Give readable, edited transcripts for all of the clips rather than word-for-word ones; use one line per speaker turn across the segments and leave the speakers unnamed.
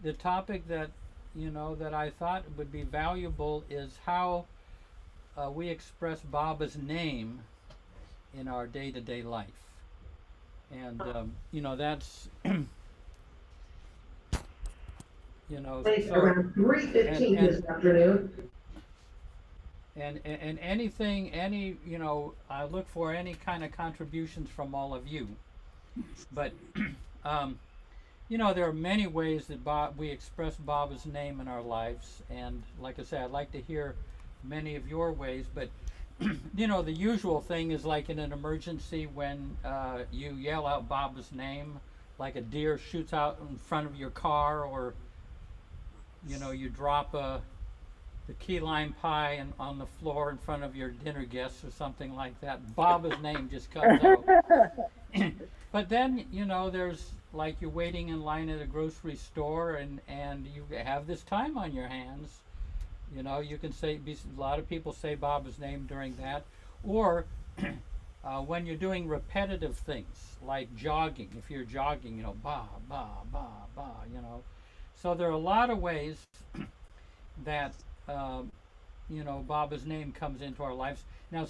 the topic that that I thought would be valuable is how we express Baba's name in our day-to-day life, and that's
Place
so
around
and
3:15
and
this afternoon.
and anything I look for any kind of contributions from all of you, but um, there are many ways that we express Baba's name in our lives, and like I said, I'd like to hear many of your ways. But the usual thing is like in an emergency when you yell out Baba's name, like a deer shoots out in front of your car, or you drop the key lime pie on the floor in front of your dinner guests or something like that. Baba's name just comes out. But then there's like you're waiting in line at a grocery store, and you have this time on your hands. You can say, a lot of people say Baba's name during that, or when you're doing repetitive things like jogging. If you're jogging, ba ba ba ba. So there are a lot of ways that Baba's name comes into our lives. Now,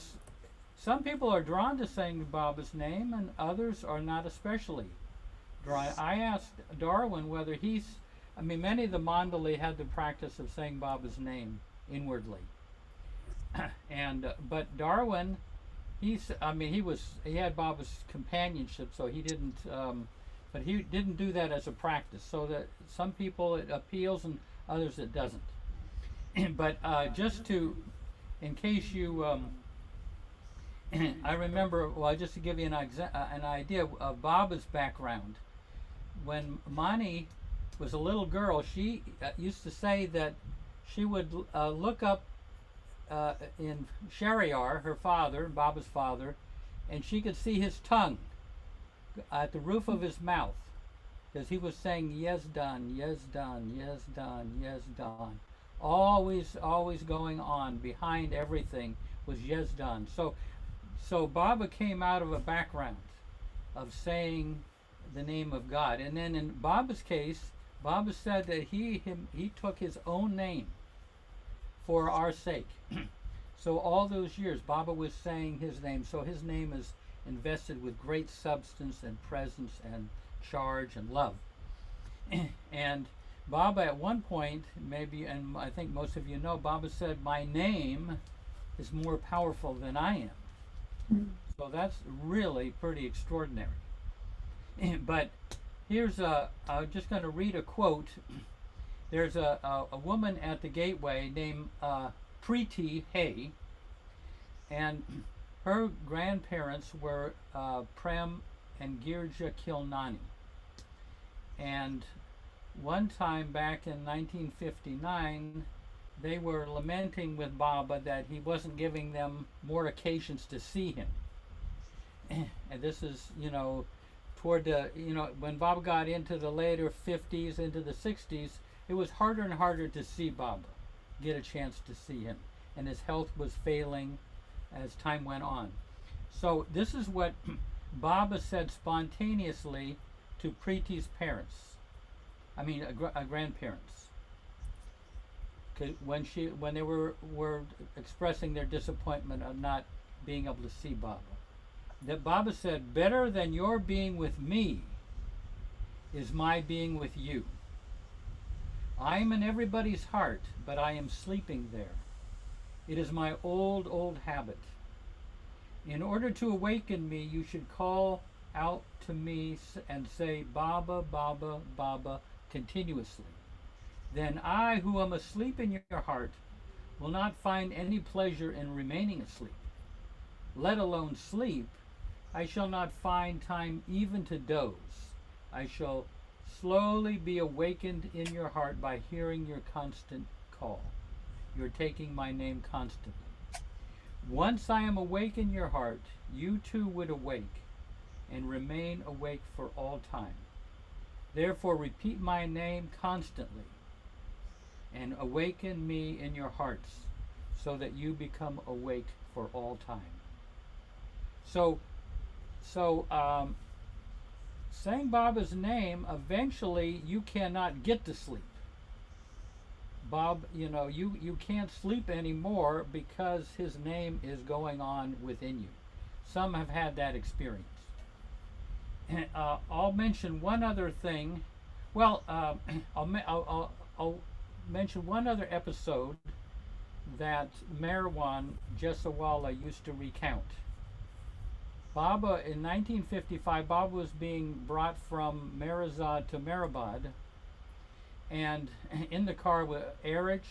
some people are drawn to saying Baba's name, and others are not especially drawn. I asked Darwin whether many of the Mandali had the practice of saying Baba's name inwardly, but Darwin, he had Baba's companionship, so he didn't, but he didn't do that as a practice. So that some people it appeals and others it doesn't. But in case you, I remember, well, just to give you an idea of Baba's background. When Mani was a little girl, she used to say that she would look up in Shariar, her father, Baba's father, and she could see his tongue at the roof of his mouth, because he was saying yes done, yes done, yes done, yes done. Always going on. Behind everything was yes done. So Baba came out of a background of saying the name of God. And then in Baba's case, Baba said that he took his own name for our sake. So all those years, Baba was saying his name. So his name is invested with great substance and presence and charge and love. And Baba at one point, maybe, and I think most of you know, Baba said, "My name is more powerful than I am." So that's really pretty extraordinary. But I'm just going to read a quote. There's a woman at the gateway named Preeti Hay, and her grandparents were Prem and Girja Kilnani. And one time back in 1959, they were lamenting with Baba that he wasn't giving them more occasions to see him. And this is, toward the, when Baba got into the later 50s, into the 60s, it was harder and harder to see Baba, get a chance to see him. And his health was failing as time went on. So this is what Baba said spontaneously to Preeti's parents. Grandparents. When they were expressing their disappointment of not being able to see Baba. That Baba said, "Better than your being with me is my being with you. I am in everybody's heart, but I am sleeping there. It is my old habit. In order to awaken me, you should call out to me and say, 'Baba, Baba, Baba,' continuously. Then I, who am asleep in your heart, will not find any pleasure in remaining asleep. Let alone sleep, I shall not find time even to doze. I shall slowly be awakened in your heart by hearing your constant call. You're taking my name constantly. Once I am awake in your heart, you too would awake and remain awake for all time. Therefore repeat my name constantly and awaken me in your hearts so that you become awake for all time." So saying Baba's name, eventually you cannot get to sleep. Bob, you can't sleep anymore because his name is going on within you. Some have had that experience. I'll mention one other thing. Well, I'll mention one other episode that Merwan Jesawala used to recount. Baba, in 1955, Baba was being brought from Merazad to Mehrabad, and in the car with Erich,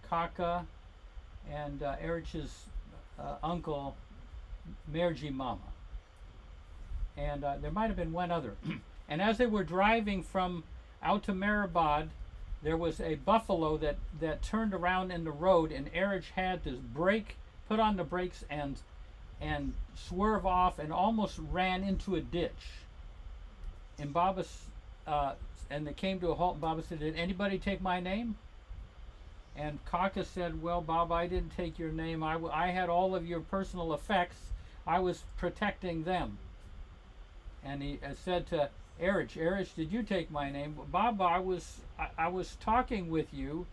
Kaka, and Erich's uncle, Merji Mama. And there might have been one other. And as they were driving from out to Mehrabad, there was a buffalo that turned around in the road, and Erich had to put on the brakes and swerve off, and almost ran into a ditch. And and they came to a halt, and Baba said, "Did anybody take my name?" And Kaka said, "Well, Baba, I didn't take your name. I had all of your personal effects. I was protecting them." And he said to Erich, "Did you take my name?" "Baba, I was talking with you.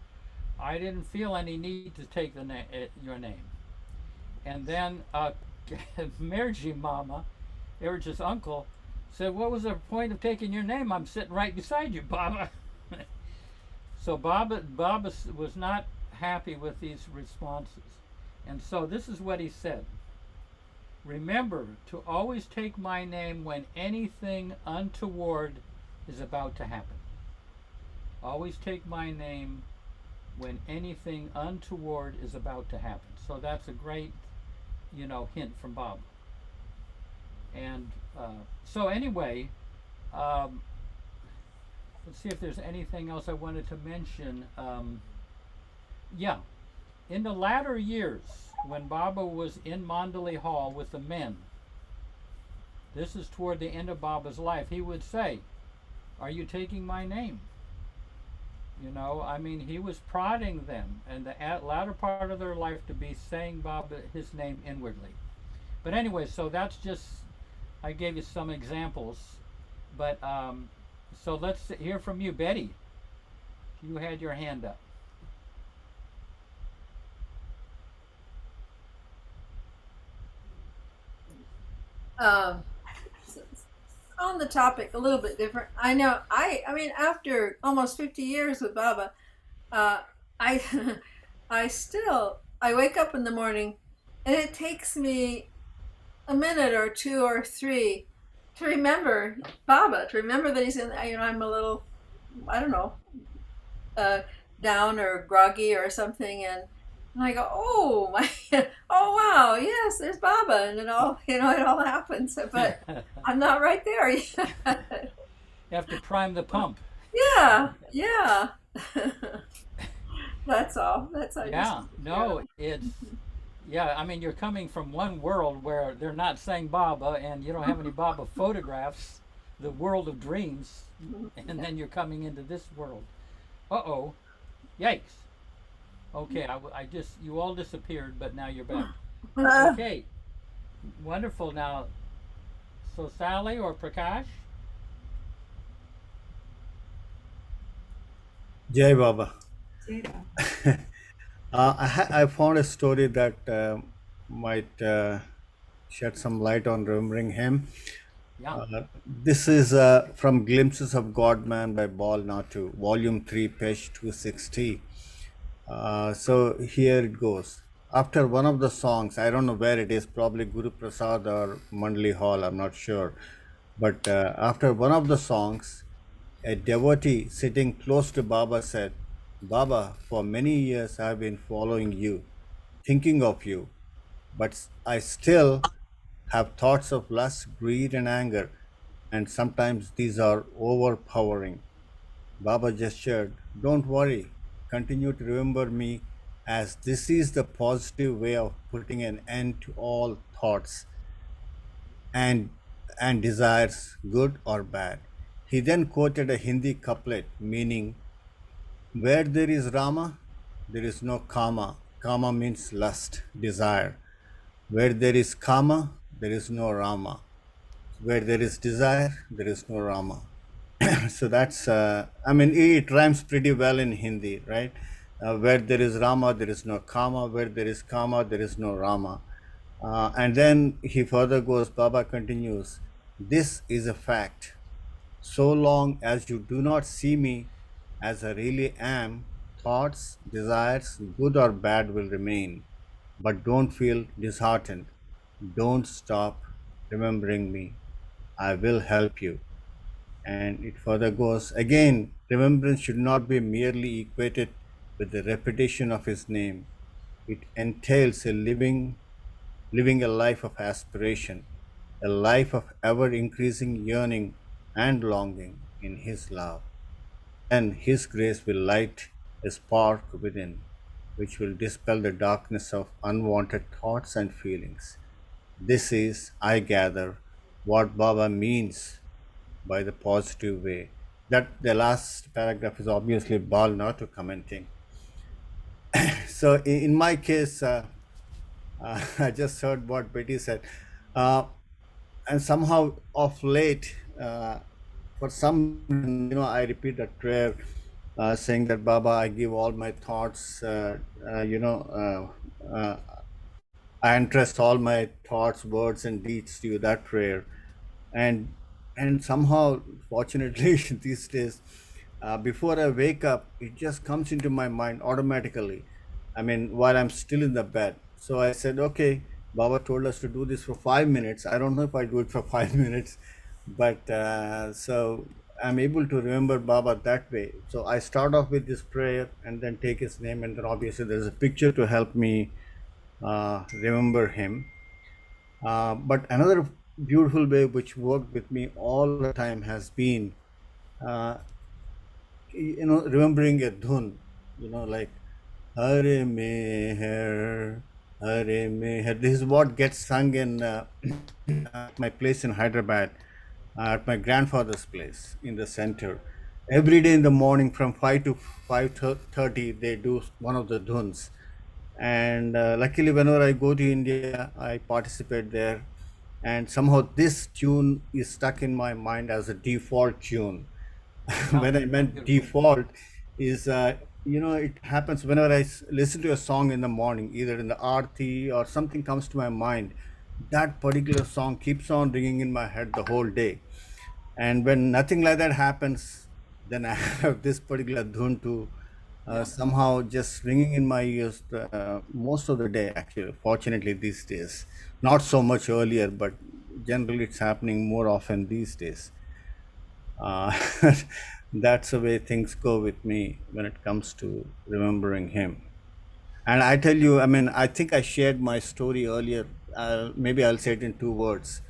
I didn't feel any need to take your name." And then Merji Mama, Erich's uncle, said, "What was the point of taking your name? I'm sitting right beside you, Baba." So Baba was not happy with these responses. And so this is what he said. "Remember to always take my name when anything untoward is about to happen." Always take my name when anything untoward is about to happen. So that's a great, hint from Bob. And so anyway, let's see if there's anything else I wanted to mention. In the latter years, when Baba was in Mandalay Hall with the men, this is toward the end of Baba's life, he would say, "Are you taking my name?" He was prodding them in the latter part of their life to be saying his name inwardly. But anyway, so that's just, I gave you some examples. But so let's hear from you, Betty. You had your hand up.
On the topic, a little bit different. I know. I mean, after almost 50 years with Baba, I I wake up in the morning, and it takes me a minute or two or three to remember Baba, to remember that he's in. I'm a little, I don't know, down or groggy or something, and I go, "Oh my, oh wow, yes, there's Baba," and it all, it all happens. But I'm not right there yet.
You have to prime the pump.
Yeah, yeah. That's all.
You're coming from one world where they're not saying Baba, and you don't have any Baba photographs, the world of dreams, and then you're coming into this world. Uh-oh. Yikes. Okay, you all disappeared, but now you're back. Okay, wonderful. Now, so Sally or Prakash?
Jai Baba. I found a story that might shed some light on remembering him.
Yeah.
This is from Glimpses of God-Man by Bal Natu, Volume 3, page 260. So here it goes. After one of the songs, I don't know where it is, probably Guru Prasad or Mandalay Hall, I'm not sure. But after one of the songs, a devotee sitting close to Baba said, "Baba, for many years I have been following you, thinking of you, but I still have thoughts of lust, greed, and anger, and sometimes these are overpowering." Baba gestured, "Don't worry, continue to remember me, as this is the positive way of putting an end to all thoughts and desires, good or bad." He then quoted a Hindi couplet meaning, "Where there is Rama, there is no Kama." Kama means lust, desire. "Where there is Kama, there is no Rama." Where there is desire, there is no Rama. So that's, I mean, it rhymes pretty well in Hindi, right? Where there is Rama, there is no Kama. Where there is Kama, there is no Rama. And then he further goes, Baba continues, this is a fact. So long as you do not see me as I really am, thoughts, desires, good or bad, will remain. But don't feel disheartened. Don't stop remembering me. I will help you. And it further goes, again, remembrance should not be merely equated with the repetition of his name. It entails living a life of aspiration, a life of ever increasing yearning and longing in his love. Then his grace will light a spark within, which will dispel the darkness of unwanted thoughts and feelings. This is, I gather, what Baba means by the positive way. That the last paragraph is obviously Bal not to commenting. So in my case, I just heard what Betty said, uh, and somehow of late, for some reason, I repeat that prayer, saying that Baba, I give all my thoughts, I entrust all my thoughts, words, and deeds to you. That prayer, and somehow, fortunately, these days, before I wake up, it just comes into my mind automatically. I mean, while I'm still in the bed. So I said, okay, Baba told us to do this for 5 minutes. I don't know if I do it for 5 minutes, but so I'm able to remember Baba that way. So I start off with this prayer and then take his name, and then obviously there's a picture to help me remember him. But another beautiful way which worked with me all the time has been, uh, remembering a dhun, like Hare Meher, Hare Meher. This is what gets sung in at my place in Hyderabad, at my grandfather's place in the center. Every day in the morning from 5 to 5:30, they do one of the dhuns. And luckily, whenever I go to India, I participate there. And somehow this tune is stuck in my mind as a default tune. When I meant default is, it happens whenever I listen to a song in the morning, either in the arti or something comes to my mind. That particular song keeps on ringing in my head the whole day. And when nothing like that happens, then I have this particular dhun to somehow just ringing in my ears most of the day, actually, fortunately, these days. Not so much earlier, but generally it's happening more often these days. Uh, that's the way things go with me when it comes to remembering him. And I tell you, I mean, I think I shared my story earlier. Maybe I'll say it in 2 words.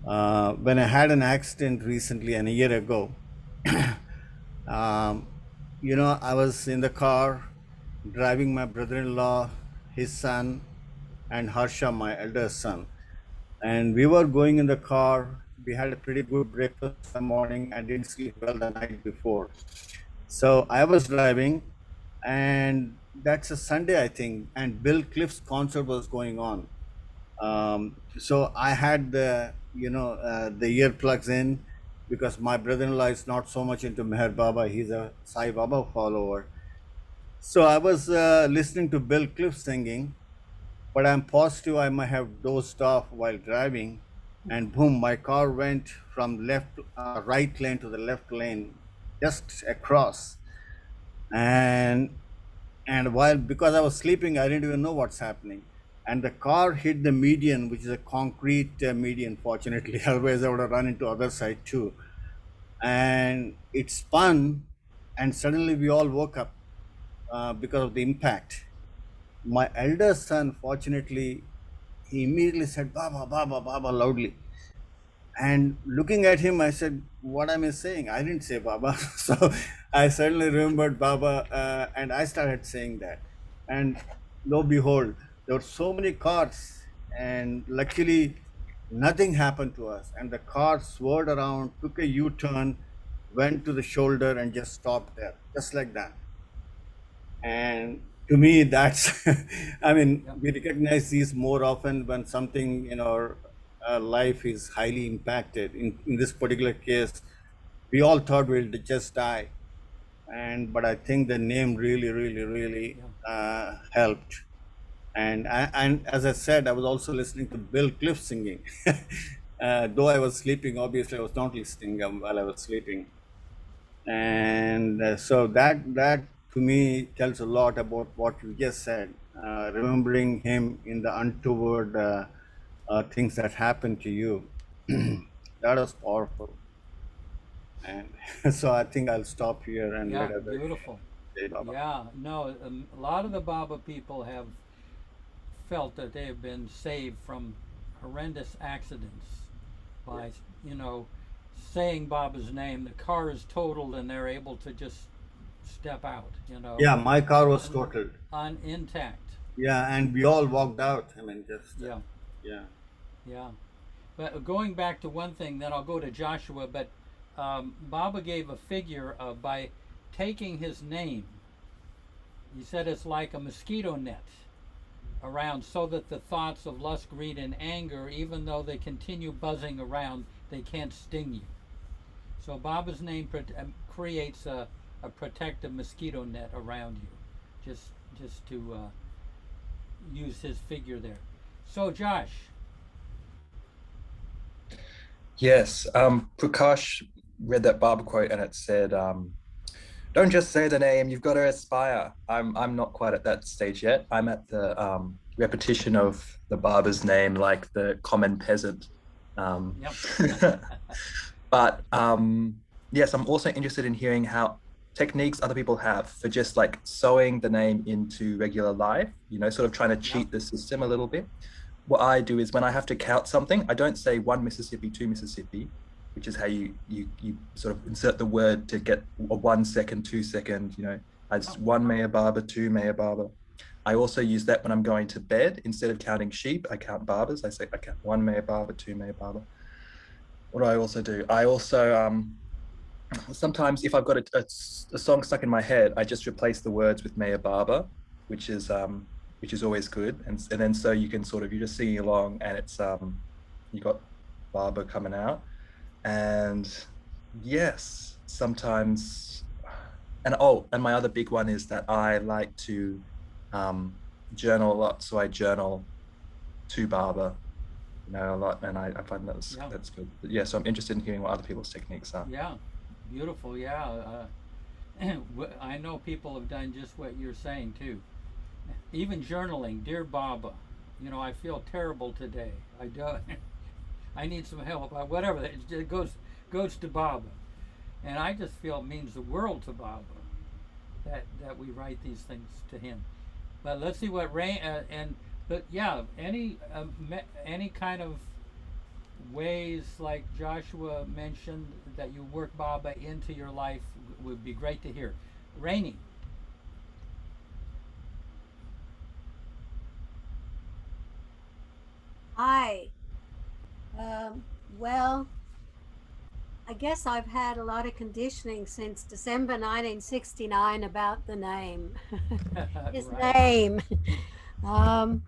When I had an accident recently and a year ago, um, I was in the car driving my brother-in-law, his son, and Harsha, my elder son. And we were going in the car. We had a pretty good breakfast in the morning. I didn't sleep well the night before. So I was driving, and that's a Sunday, I think, and Bill Cliff's concert was going on. So I had the earplugs in because my brother-in-law is not so much into Meher Baba. He's a Sai Baba follower. So I was listening to Bill Cliff singing, but I'm positive I might have dozed off while driving, and boom, my car went from right lane to the left lane, just across. And while, because I was sleeping, I didn't even know what's happening. And the car hit the median, which is a concrete median, fortunately. Otherwise, I would have run into other side too. And it spun, and suddenly we all woke up because of the impact. My elder son, fortunately, he immediately said, Baba, Baba, Baba, loudly. And looking at him, I said, what am I saying? I didn't say Baba. So I suddenly remembered Baba, and I started saying that. And lo behold, there were so many cars, and luckily, nothing happened to us. And the car swerved around, took a U turn, went to the shoulder, and just stopped there, just like that. And to me, that's, I mean, we recognize these more often when something, life is highly impacted. In this particular case, we all thought we'll just die, but I think the name really
Yeah.
helped. And as I said, I was also listening to Bill Cliff singing. Though I was sleeping, obviously I was not listening while I was sleeping. And so that to me tells a lot about what you just said. Remembering him in the untoward things that happened to you, that was powerful. And so I think I'll stop here and
Yeah,
let others
beautiful.
say Baba.
Yeah, no, a lot of the Baba people have felt that they have been saved from horrendous accidents by, you know, saying Baba's name. The car is totaled and they're able to just step out, you know,
Yeah, my car was totaled.
intact.
Yeah, and we all walked out. I mean, just
Yeah,
yeah.
yeah. But going back to one thing, then I'll go to Joshua. But Baba gave a figure by taking his name. He said it's like a mosquito net around, so that the thoughts of lust, greed, and anger, even though they continue buzzing around, they can't sting you. So Baba's name creates a protective mosquito net around you, just to use his figure there. So Josh,
Yes, Prakash read that Baba quote and it said, "Don't just say the name; you've got to aspire." I'm not quite at that stage yet. I'm at the repetition of the Baba's name, like the common peasant. Um,
yep,
but yes, I'm also interested in hearing how techniques other people have for just like sewing the name into regular life. You know, sort of trying to
yep,
cheat the system a little bit. What I do is when I have to count something, I don't say one Mississippi, two Mississippi, which is how you sort of insert the word to get a 1 second, 2 second, you know, as one Mayor Barber, two Mayor Barber. I also use that when I'm going to bed. Instead of counting sheep, I count barbers. I say I count one Mayor Barber, two Mayor Barber. What do I also do? I also sometimes if I've got a song stuck in my head, I just replace the words with Mayor Barber, which is always good. And then so you can sort of, you're just singing along and it's you got Barber coming out. And yes, sometimes, and my other big one is that I like to journal a lot. So I journal to Barber, you know, a lot, and I find that's
yeah,
that's good. But yeah, so I'm interested in hearing what other people's techniques are.
yeah, beautiful. Yeah, I know people have done just what you're saying too. Even journaling, dear Baba, you know, I feel terrible today. I do. I need some help. Whatever. It goes to Baba, and I just feel it means the world to Baba that we write these things to him. But let's see what Raine but yeah, any kind of ways like Joshua mentioned that you work Baba into your life would be great to hear. Raine.
Hi. Well, I guess I've had a lot of conditioning since December 1969 about the name. His
Right.
name. um,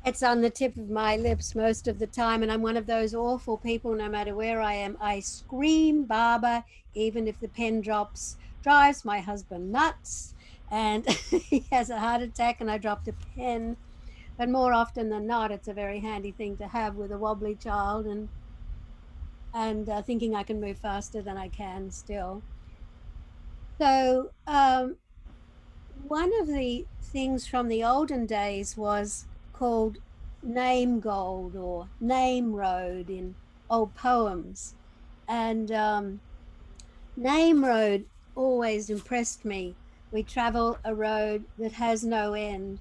it's on the tip of my lips most of the time, and I'm one of those awful people, no matter where I am. I scream Baba, even if the pen drops, drives my husband nuts, and he has a heart attack, and I dropped a pen. But more often than not, it's a very handy thing to have with a wobbly child and thinking I can move faster than I can still. So one of the things from the olden days was called name gold or name road in old poems. And name road always impressed me. We travel a road that has no end.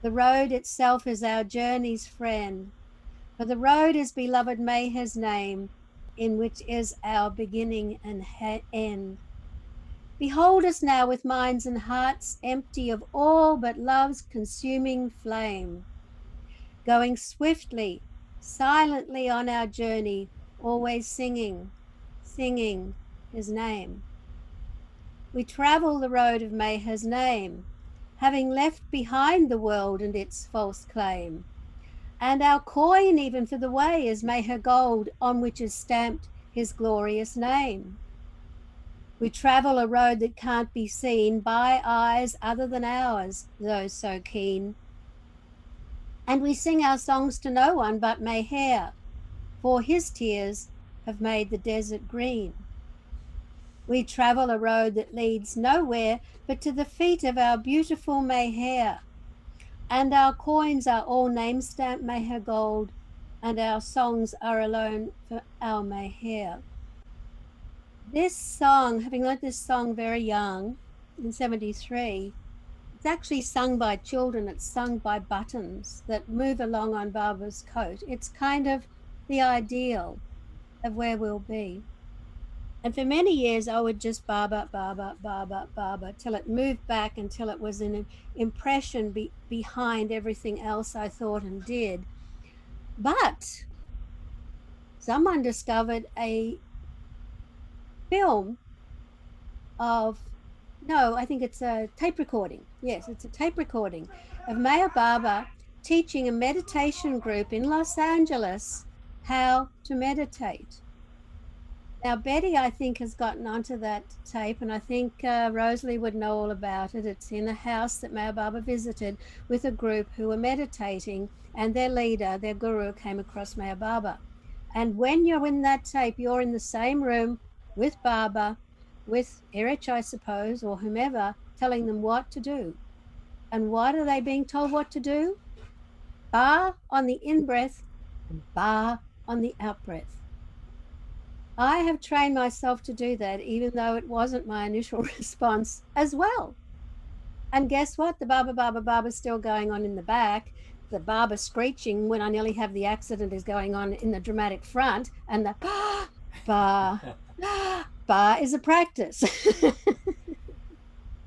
The road itself is our journey's friend. For the road is beloved may his name, in which is our beginning and end. Behold us now with minds and hearts empty of all but love's consuming flame, going swiftly, silently on our journey, always singing, singing his name. We travel the road of may his name, having left behind the world and its false claim. And our coin even for the way is Meher gold, on which is stamped his glorious name. We travel a road that can't be seen by eyes other than ours, though so keen. And we sing our songs to no one but Meher, for his tears have made the desert green. We travel a road that leads nowhere but to the feet of our beautiful Meher. And our coins are all name-stamped Meher gold, and our songs are alone for our Meher. This song, having learnt this song very young, in 73, it's actually sung by children. It's sung by buttons that move along on Baba's coat. It's kind of the ideal of where we'll be. And for many years, I would just Baba, Baba, Baba, Baba, till it moved back, until it was an impression behind everything else I thought and did. But someone discovered a film of, no, I think it's a tape recording. Yes, it's a tape recording of Meher Baba teaching a meditation group in Los Angeles how to meditate. Now, Betty, I think, has gotten onto that tape, and I think Rosalie would know all about it. It's in a house that Meher Baba visited with a group who were meditating, and their leader, their guru, came across Meher Baba. And when you're in that tape, you're in the same room with Baba, with Erich, I suppose, or whomever, telling them what to do. And what are they being told what to do? Ba on the in-breath, ba on the out-breath. I have trained myself to do that, even though it wasn't my initial response as well. And guess what? The Baba, Baba, Baba is still going on in the back. The Baba screeching when I nearly have the accident is going on in the dramatic front. And the ba, ba is a practice.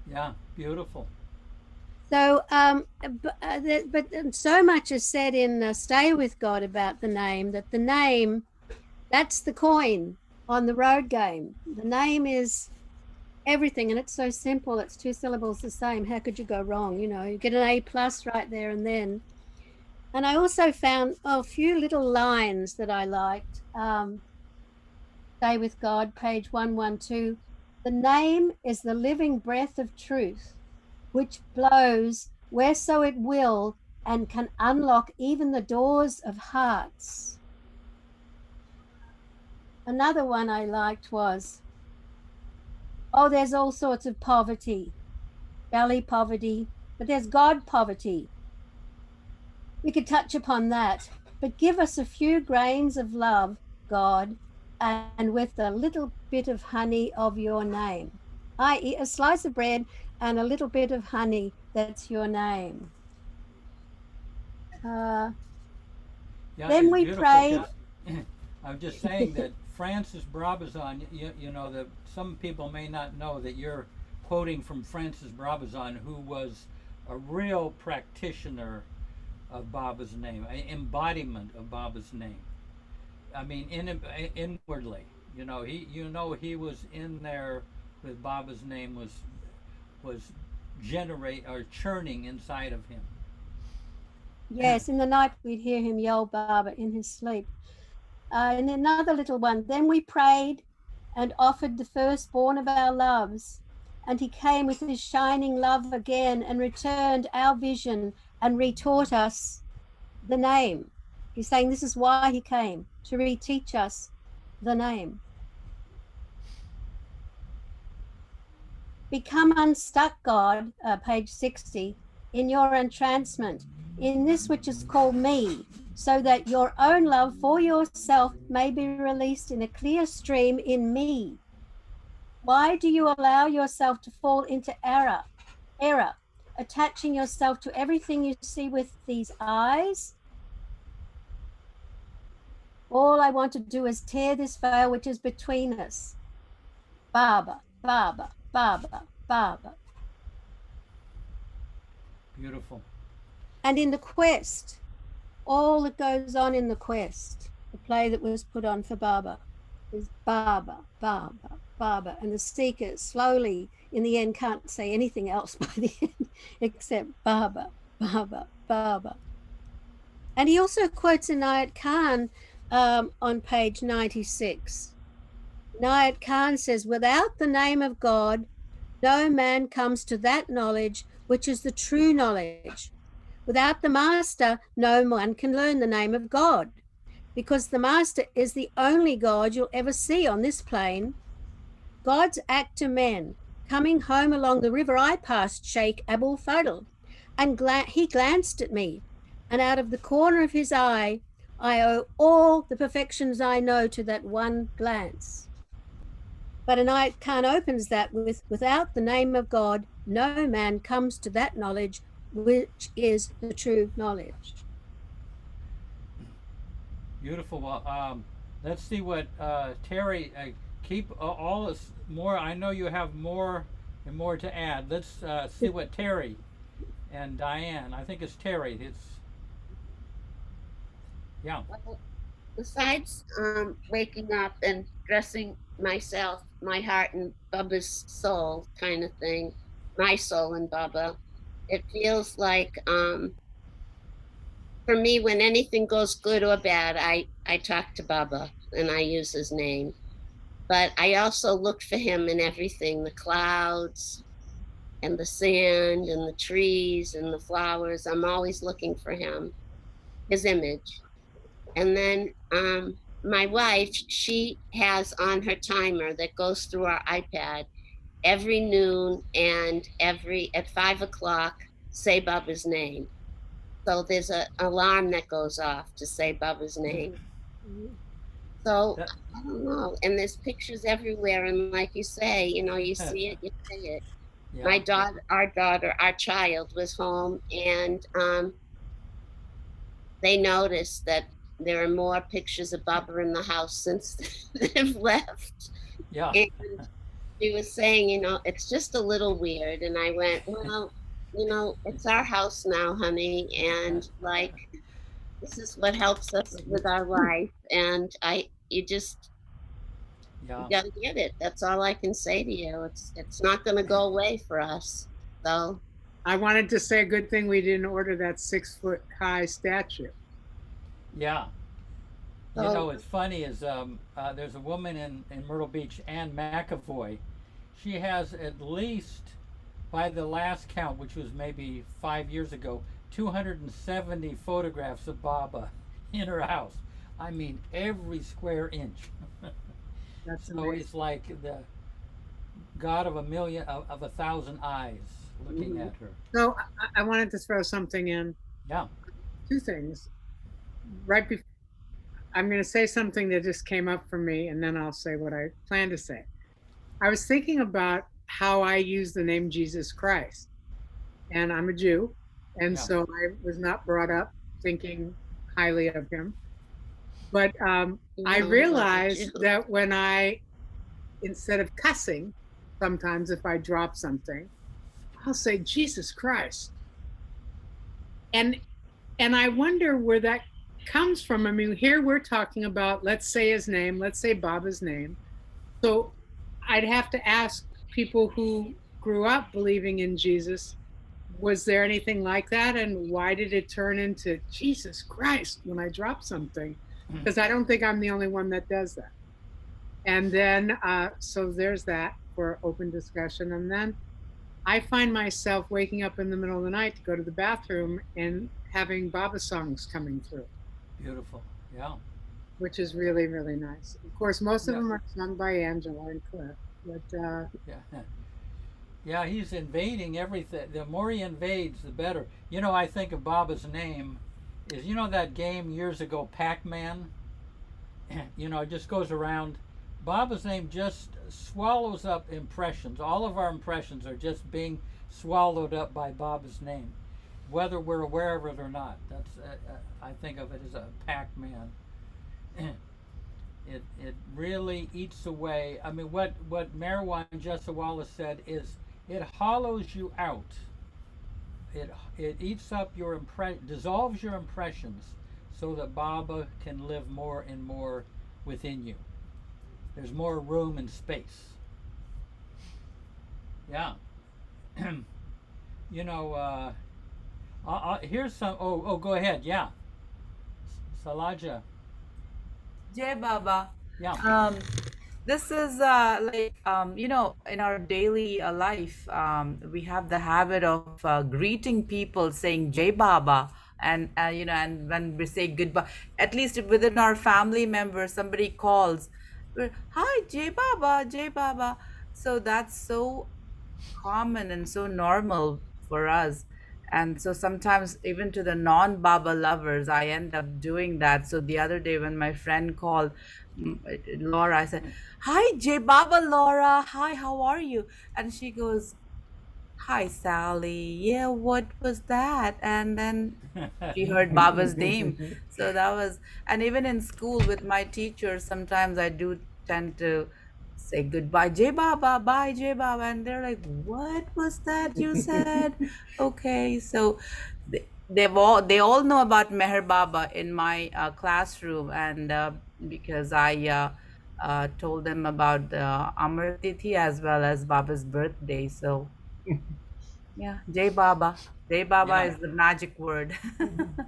Yeah, beautiful.
So, but so much is said in Stay With God about the name, that the name, that's the coin on the road game. The name is everything, and it's so simple. It's 2 syllables the same. How could you go wrong? You know, you get an A+ right there and then. And I also found a few little lines that I liked. Stay With God, page 112. The name is the living breath of truth, which blows whereso it will and can unlock even the doors of hearts. Another one I liked was, oh, there's all sorts of poverty, belly poverty, but there's God poverty. We could touch upon that, but give us a few grains of love, God, and with a little bit of honey of your name, i.e. a slice of bread and a little bit of honey, that's your name.
Yeah,
Then
it's
we
beautiful.
prayed.
I'm just saying that Francis Brabazon, you know, that some people may not know that you're quoting from Francis Brabazon, who was a real practitioner of Baba's name, an embodiment of Baba's name. I mean, inwardly, you know, he was in there with Baba's name was churning inside of him.
Yes, in the night we'd hear him yell Baba in his sleep. And another little one, then we prayed and offered the firstborn of our loves, and he came with his shining love again and returned our vision and retaught us the name. He's saying this is why he came, to reteach us the name. Become unstuck, God, page 60, in your entrancement, in this which is called me, so that your own love for yourself may be released in a clear stream in me. Why do you allow yourself to fall into error, attaching yourself to everything you see with these eyes? All I want to do is tear this veil which is between us. Baba, Baba, Baba, Baba.
Beautiful.
And in the quest, all that goes on in the quest, the play that was put on for Baba, is Baba, Baba, Baba. And the seekers slowly, in the end, can't say anything else by the end except Baba, Baba, Baba. And he also quotes Inayat Khan on page 96. Inayat Khan says, without the name of God, no man comes to that knowledge which is the true knowledge. Without the master, no one can learn the name of God, because the master is the only God you'll ever see on this plane. God's act to men. Coming home along the river, I passed Sheikh Abul Fadl, and he glanced at me, and out of the corner of his eye, I owe all the perfections I know to that one glance. But Inayat Khan opens that with, without the name of God, no man comes to that knowledge which is the true knowledge.
Beautiful. Well, let's see what Terry, keep all this more. I know you have more and more to add. Let's see what Terry and Dyan. I think it's Terry. It's yeah.
Well, besides waking up and dressing myself, my heart and Bubba's soul kind of thing, my soul and Bubba, it feels like for me, when anything goes good or bad, I talk to Bubba and I use his name. But I also look for him in everything, the clouds and the sand and the trees and the flowers. I'm always looking for him, his image. And then my wife, she has on her timer that goes through our iPad every noon and every at 5 o'clock, say Bubba's name. So there's an alarm that goes off to say Bubba's name. So
That,
I don't know. And there's pictures everywhere. And like you say, you see it, you say it.
yeah.
My daughter, our child was home, and they noticed that there are more pictures of Bubba in the house since they've left.
Yeah.
And she was saying, it's just a little weird. And I went, well, it's our house now, honey. And like, this is what helps us with our life. And you
Yeah.
gotta get it. That's all I can say to you. It's not gonna go away for us. So
I wanted to say a good thing we didn't order that 6-foot high statue.
Yeah. You
So-
know, it's funny is there's a woman in Myrtle Beach, Ann McAvoy. She has at least, by the last count, which was maybe 5 years ago, 270 photographs of Baba in her house. I mean, every square inch.
That's
So
amazing.
it's like the God of 1,000 eyes looking
Mhm.
at her.
So I wanted to throw something in.
Yeah.
Two things. Right before, I'm going to say something that just came up for me, and then I'll say what I plan to say. I was thinking about how I use the name Jesus Christ, and I'm a Jew, and
Yeah.
so I was not brought up thinking highly of him. But I
like a
realized
Jew.
that when instead of cussing, sometimes if I drop something, I'll say Jesus Christ, and I wonder where that comes from. I mean, here we're talking about, let's say his name, let's say Baba's name. So I'd have to ask people who grew up believing in Jesus, was there anything like that? And why did it turn into Jesus Christ when I drop something? Because I don't think I'm the only one that does that. And then, so there's that for open discussion. And then I find myself waking up in the middle of the night to go to the bathroom and having Baba songs coming through,
Beautiful. Yeah.
which is really, really nice. Of course, most of
Yeah.
them are sung by Angela and Cliff, but
Yeah. Yeah, he's invading everything. The more he invades, the better. You know, I think of Baba's name is, you know, that game years ago, Pac-Man? You know, it just goes around. Baba's name just swallows up impressions. All of our impressions are just being swallowed up by Baba's name, whether we're aware of it or not. That's I think of it as a Pac-Man. It really eats away. I mean, what Marwan Jessa Wallace said is, it hollows you out. It eats up your dissolves your impressions, so that Baba can live more and more within you. There's more room and space. Yeah. You know, here's some. Oh, go ahead. Yeah. Salaja.
Jai Baba.
Yeah.
This is in our daily life, we have the habit of greeting people saying Jai Baba. And, and when we say goodbye, at least within our family members, somebody calls, hi, Jai Baba, Jai Baba. So that's so common and so normal for us. And so sometimes, even to the non Baba lovers, I end up doing that. So the other day, when my friend called, Laura, I said, hi, J Baba Laura. Hi, how are you? And she goes, hi, Sally. Yeah, what was that? And then she heard Baba's name. So that was, and even in school with my teachers, sometimes I do tend to say goodbye, Jai Baba, bye, Jai Baba. And they're like, what was that you said? Okay, so they all know about Meher Baba in my classroom, and because I told them about the Amar Tithi as well as Baba's birthday. So yeah, Jai Baba. Jai Baba
Yeah.
is the magic word.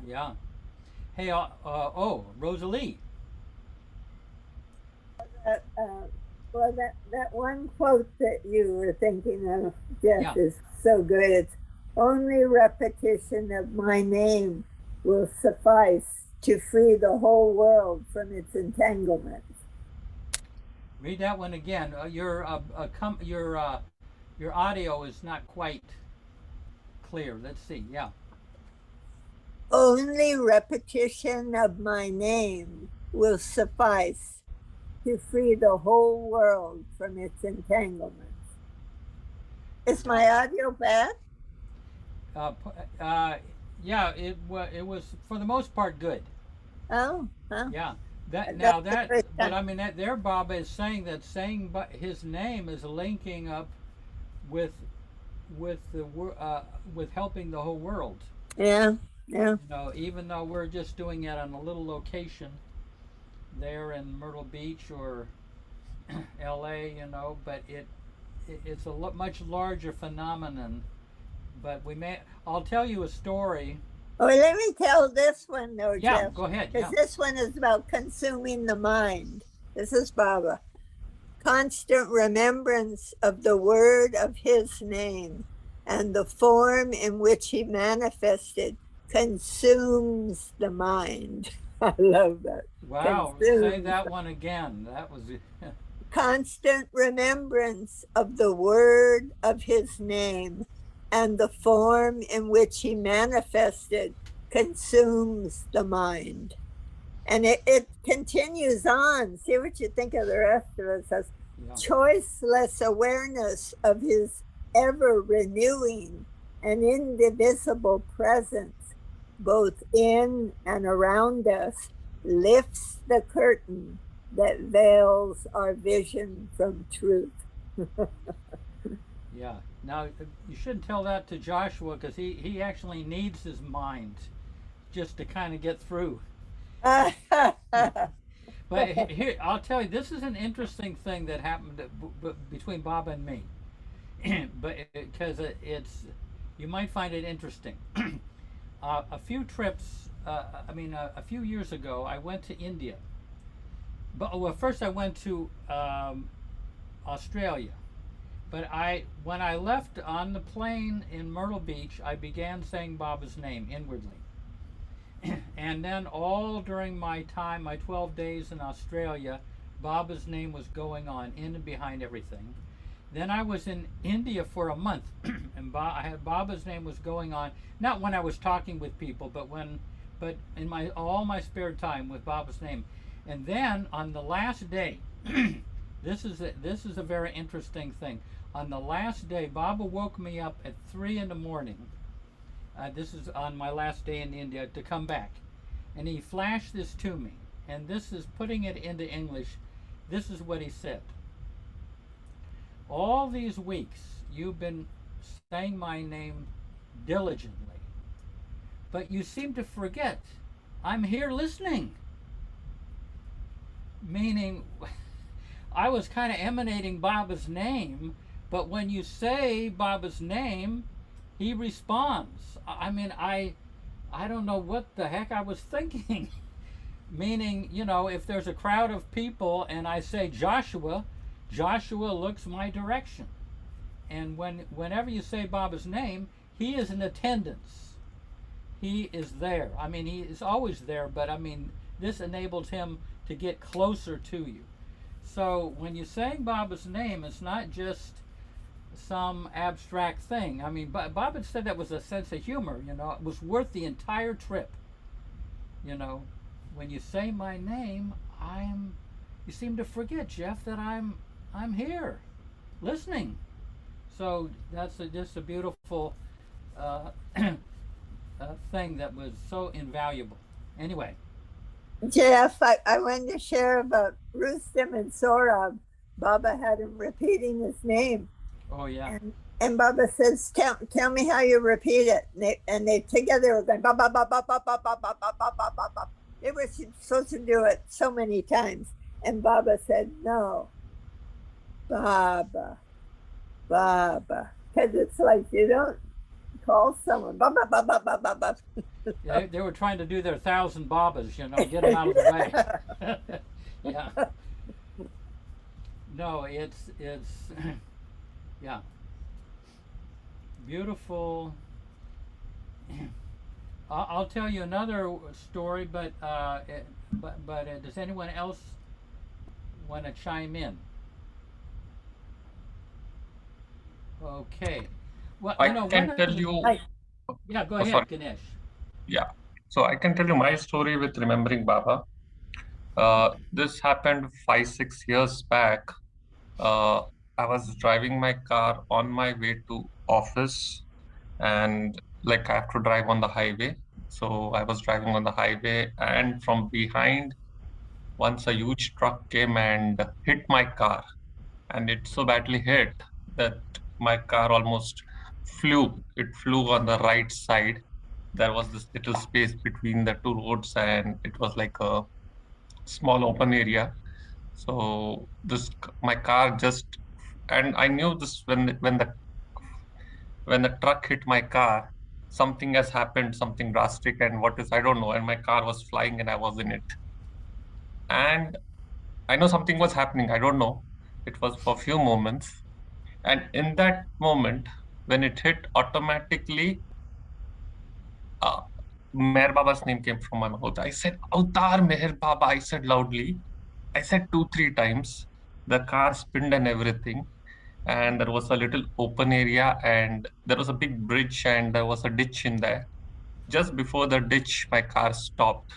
Yeah. Hey, Rosalie.
Well, that one quote that you were thinking of, Jeff,
Yeah.
is so good. It's only repetition of my name will suffice to free the whole world from its entanglements.
Read that one again. Your audio is not quite clear. Let's see. Yeah.
Only repetition of my name will suffice to free the whole world from its entanglements. Is my audio bad?
Yeah. It was for the most part good.
Oh,
Yeah.
That's
But
the first
I
time.
mean that there Baba is saying that saying his name is linking up with with helping the whole world.
Yeah, yeah.
You know, even though we're just doing it on a little location there in Myrtle Beach or L.A., you know, but it's a much larger phenomenon. But I'll tell you a story.
Oh, let me tell this one though,
Yeah,
Jeff,
go ahead.
because
Yeah.
this one is about consuming the mind. This is Baba. Constant remembrance of the word of his name and the form in which he manifested consumes the mind. I love that.
Wow. Say
Consumes.
that one again. That was
Constant remembrance of the word of his name and the form in which he manifested consumes the mind. And it continues on. See what you think of the rest of it. It says,
yeah.
choiceless awareness of his ever renewing and indivisible presence, both in and around us, lifts the curtain that veils our vision from truth.
Yeah. Now you shouldn't tell that to Joshua because he actually needs his mind just to kind of get through. But here, I'll tell you, this is an interesting thing that happened between Bob and me. But because it's, you might find it interesting. A few trips, a few years ago, I went to India. But well, first I went to Australia. But when I left on the plane in Myrtle Beach, I began saying Baba's name inwardly. And then all during my time, my 12 days in Australia, Baba's name was going on in and behind everything. Then I was in India for a month, and Baba's name was going on, not when I was talking with people, but in all my spare time with Baba's name. And then on the last day, this is a very interesting thing. On the last day, Baba woke me up at 3 in the morning. This is on my last day in India to come back. And he flashed this to me. And this is putting it into English. This is what he said. All these weeks you've been saying my name diligently. But you seem to forget I'm here listening. Meaning, I was kind of emanating Baba's name, but when you say Baba's name, he responds. I mean, I don't know what the heck I was thinking. meaning, you know, if there's a crowd of people and I say Joshua, Joshua looks my direction. And whenever you say Baba's name, he is in attendance. He is there. I mean, he is always there, but I mean, this enables him to get closer to you. So when you say Baba's name, it's not just some abstract thing. I mean, Baba said that was a sense of humor, you know. It was worth the entire trip. You know, when you say my name, you seem to forget, Jeff, that I'm here, listening. So that's just a beautiful thing that was so invaluable. Anyway.
Jeff, I wanted to share about Rustem and Sorab. Baba had him repeating his name.
Oh, yeah.
And Baba says, tell me how you repeat it. And they together were going, ba, ba, ba, ba, ba, ba, ba, ba, ba, ba, ba, ba, ba. They were supposed to do it so many times. And Baba said, no, Baba, Baba. Because it's like you don't call someone, ba, ba, ba, ba, ba, ba, ba.
Yeah, they were trying to do their 1,000 Babas, you know, get them out of the way. Yeah. No, it's yeah. Beautiful. I'll tell you another story, but does anyone else want to chime in? Okay. Well,
I
you know,
can tell you.
Yeah, go
Oh,
ahead,
sorry.
Ganesh.
Yeah. So I can tell you my story with remembering Baba. This happened 5-6 years back. I was driving my car on my way to office, and like I have to drive on the highway. So I was driving on the highway, and from behind, once a huge truck came and hit my car, and it so badly hit that my car almost flew. It flew on the right side. There was this little space between the two roads, and it was like a small open area. So my car just, and I knew this when the truck hit my car, something has happened, something drastic, and what is I don't know. And my car was flying, and I was in it, and I know something was happening. I don't know. It was for a few moments, and in that moment, when it hit, automatically, Meher Baba's name came from my mouth. I said, "Avatar Meher Baba." I said loudly. I said 2-3 times. The car spinned and everything. And there was a little open area, and there was a big bridge, and there was a ditch in there. Just before the ditch, my car stopped,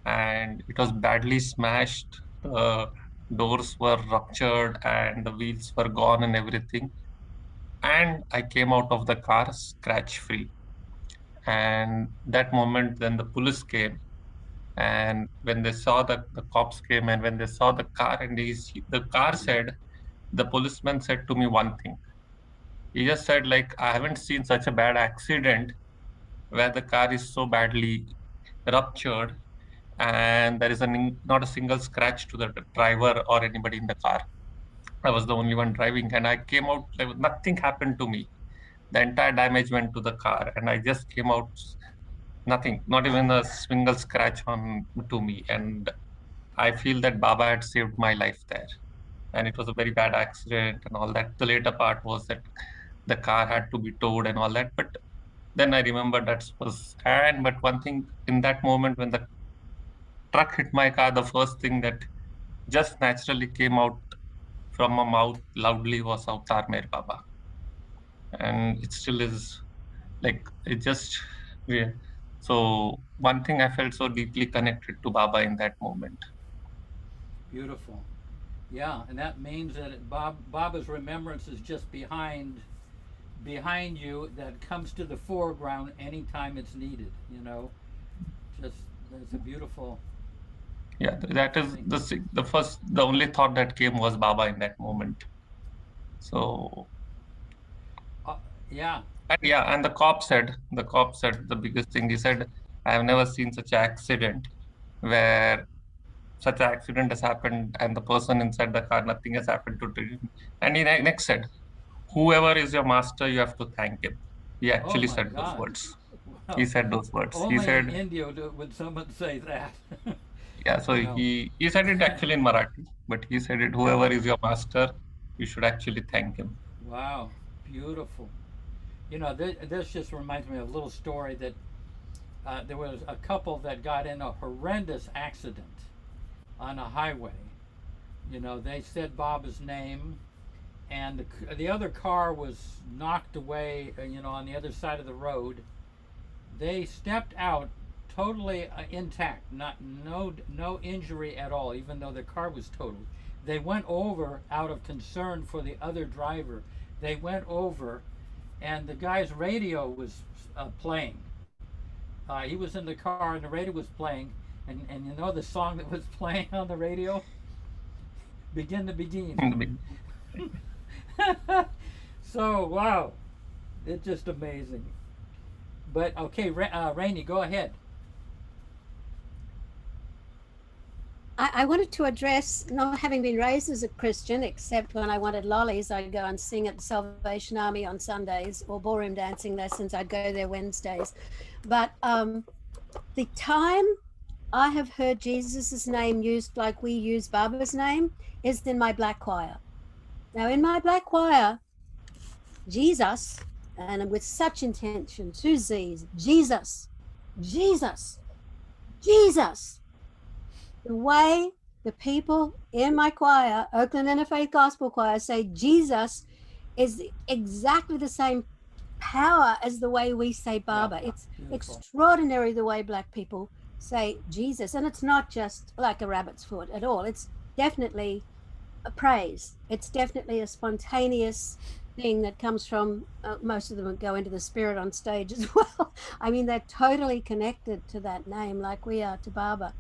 and it was badly smashed. The doors were ruptured, and the wheels were gone and everything. And I came out of the car scratch-free. And that moment, then the police came, and when they saw the cops came, and when they saw the car, and the car said, the policeman said to me one thing. He just said, like, I haven't seen such a bad accident where the car is so badly ruptured and there is not a single scratch to the driver or anybody in the car. I was the only one driving, and I came out, like, nothing happened to me. The entire damage went to the car, and I just came out, nothing, not even a single scratch to me. And I feel that Baba had saved my life there. And it was a very bad accident and all that. The later part was that the car had to be towed and all that. But then I remember but one thing in that moment when the truck hit my car, the first thing that just naturally came out from my mouth loudly was Avatar Meher Baba. And it still is, like, it just, yeah. So one thing, I felt so deeply connected to Baba in that moment.
Beautiful. Yeah, and that means that Baba's remembrance is just behind you, that comes to the foreground anytime it's needed, you know. Just, that's a beautiful.
Yeah, that is the only thought that came was Baba in that moment. So
yeah.
And the cop said the biggest thing. He said, I have never seen such an accident where such an accident has happened and the person inside the car, nothing has happened to him. And he next said, whoever is your master, you have to thank him. He actually said those words. Wow. He said those words.
Only
he said,
in India would someone say that.
Yeah, so
You know.
he said it actually in Marathi, but he said it, whoever is your master, you should actually thank him.
Wow, beautiful. You know, this just reminds me of a little story that there was a couple that got in a horrendous accident on a highway. You know, they said Baba's name, and the other car was knocked away, you know, on the other side of the road. They stepped out totally intact, no injury at all, even though the car was totaled. They went over out of concern for the other driver. They went over, and the guy's radio was playing. He was in the car, and the radio was playing, and you know the song that was playing on the radio? Begin to Begin. So, wow, it's just amazing. But okay, Rainey, go ahead.
I wanted to address not having been raised as a Christian, except when I wanted lollies, I'd go and sing at the Salvation Army on Sundays, or ballroom dancing lessons, I'd go there Wednesdays. But the time I have heard Jesus's name used like we use Baba's name is in my black choir. Now, in my black choir, Jesus, and with such intention, 2 Z's, Jesus, Jesus, Jesus. The way the people in my choir, Oakland Interfaith Gospel Choir, say Jesus is exactly the same power as the way we say Baba.
Yeah,
it's
beautiful.
extraordinary the way Black people say Jesus, and it's not just like a rabbit's foot at all. It's definitely a praise. It's definitely a spontaneous thing that comes from most of them go into the spirit on stage as well. I mean, they're totally connected to that name like we are to Baba.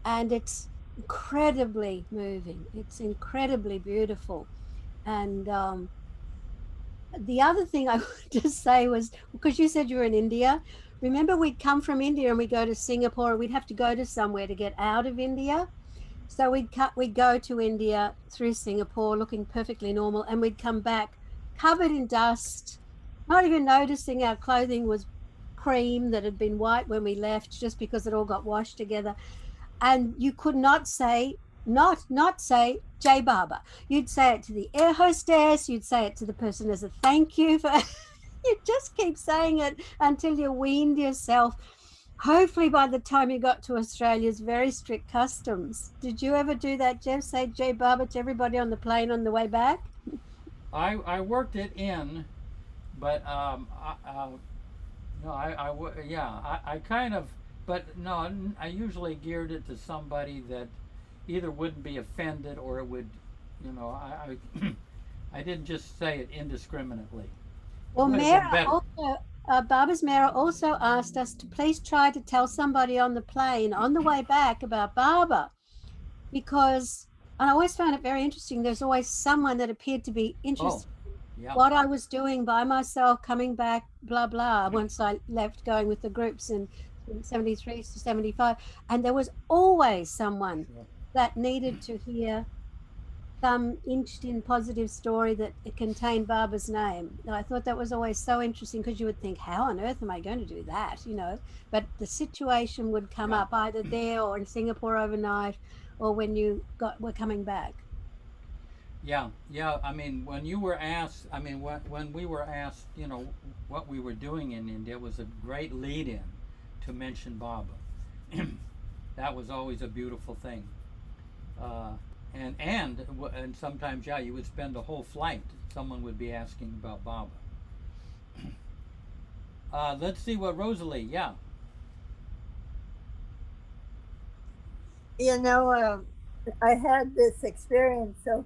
And it's incredibly moving. It's incredibly beautiful. And the other thing I wanted to say was, because you said you were in India, remember we'd come from India and we'd go to Singapore, and we'd have to go to somewhere to get out of India. So we'd go to India through Singapore looking perfectly normal, and we'd come back covered in dust, not even noticing our clothing was cream that had been white when we left, just because it all got washed together. And you could not say Jai Baba. You'd say it to the air hostess, you'd say it to the person as a thank you for you just keep saying it until you weaned yourself. Hopefully by the time you got to Australia's very strict customs. Did you ever do that, Jeff? Say Jai Baba to everybody on the plane on the way back?
I worked it in, but no, I kind of, but no, I usually geared it to somebody that either wouldn't be offended or it would, you know, I didn't just say it indiscriminately.
Well, Baba's Mara also asked us to please try to tell somebody on the plane on the way back about Baba, because, and I always found it very interesting, there's always someone that appeared to be interested in what I was doing by myself, coming back, blah, blah, once I left going with the groups in 73 to 75. And there was always someone that needed to hear some interesting, positive story that it contained Baba's name. And I thought that was always so interesting, because you would think, how on earth am I going to do that, you know? But the situation would come up either there or in Singapore overnight, or when you were coming back.
Yeah. I mean, when you were asked, I mean, when we were asked, you know, what we were doing in India, it was a great lead-in to mention Baba. That was always a beautiful thing. And sometimes, you would spend the whole flight, someone would be asking about Baba. Let's see what Rosalie,
You know, I had this experience, so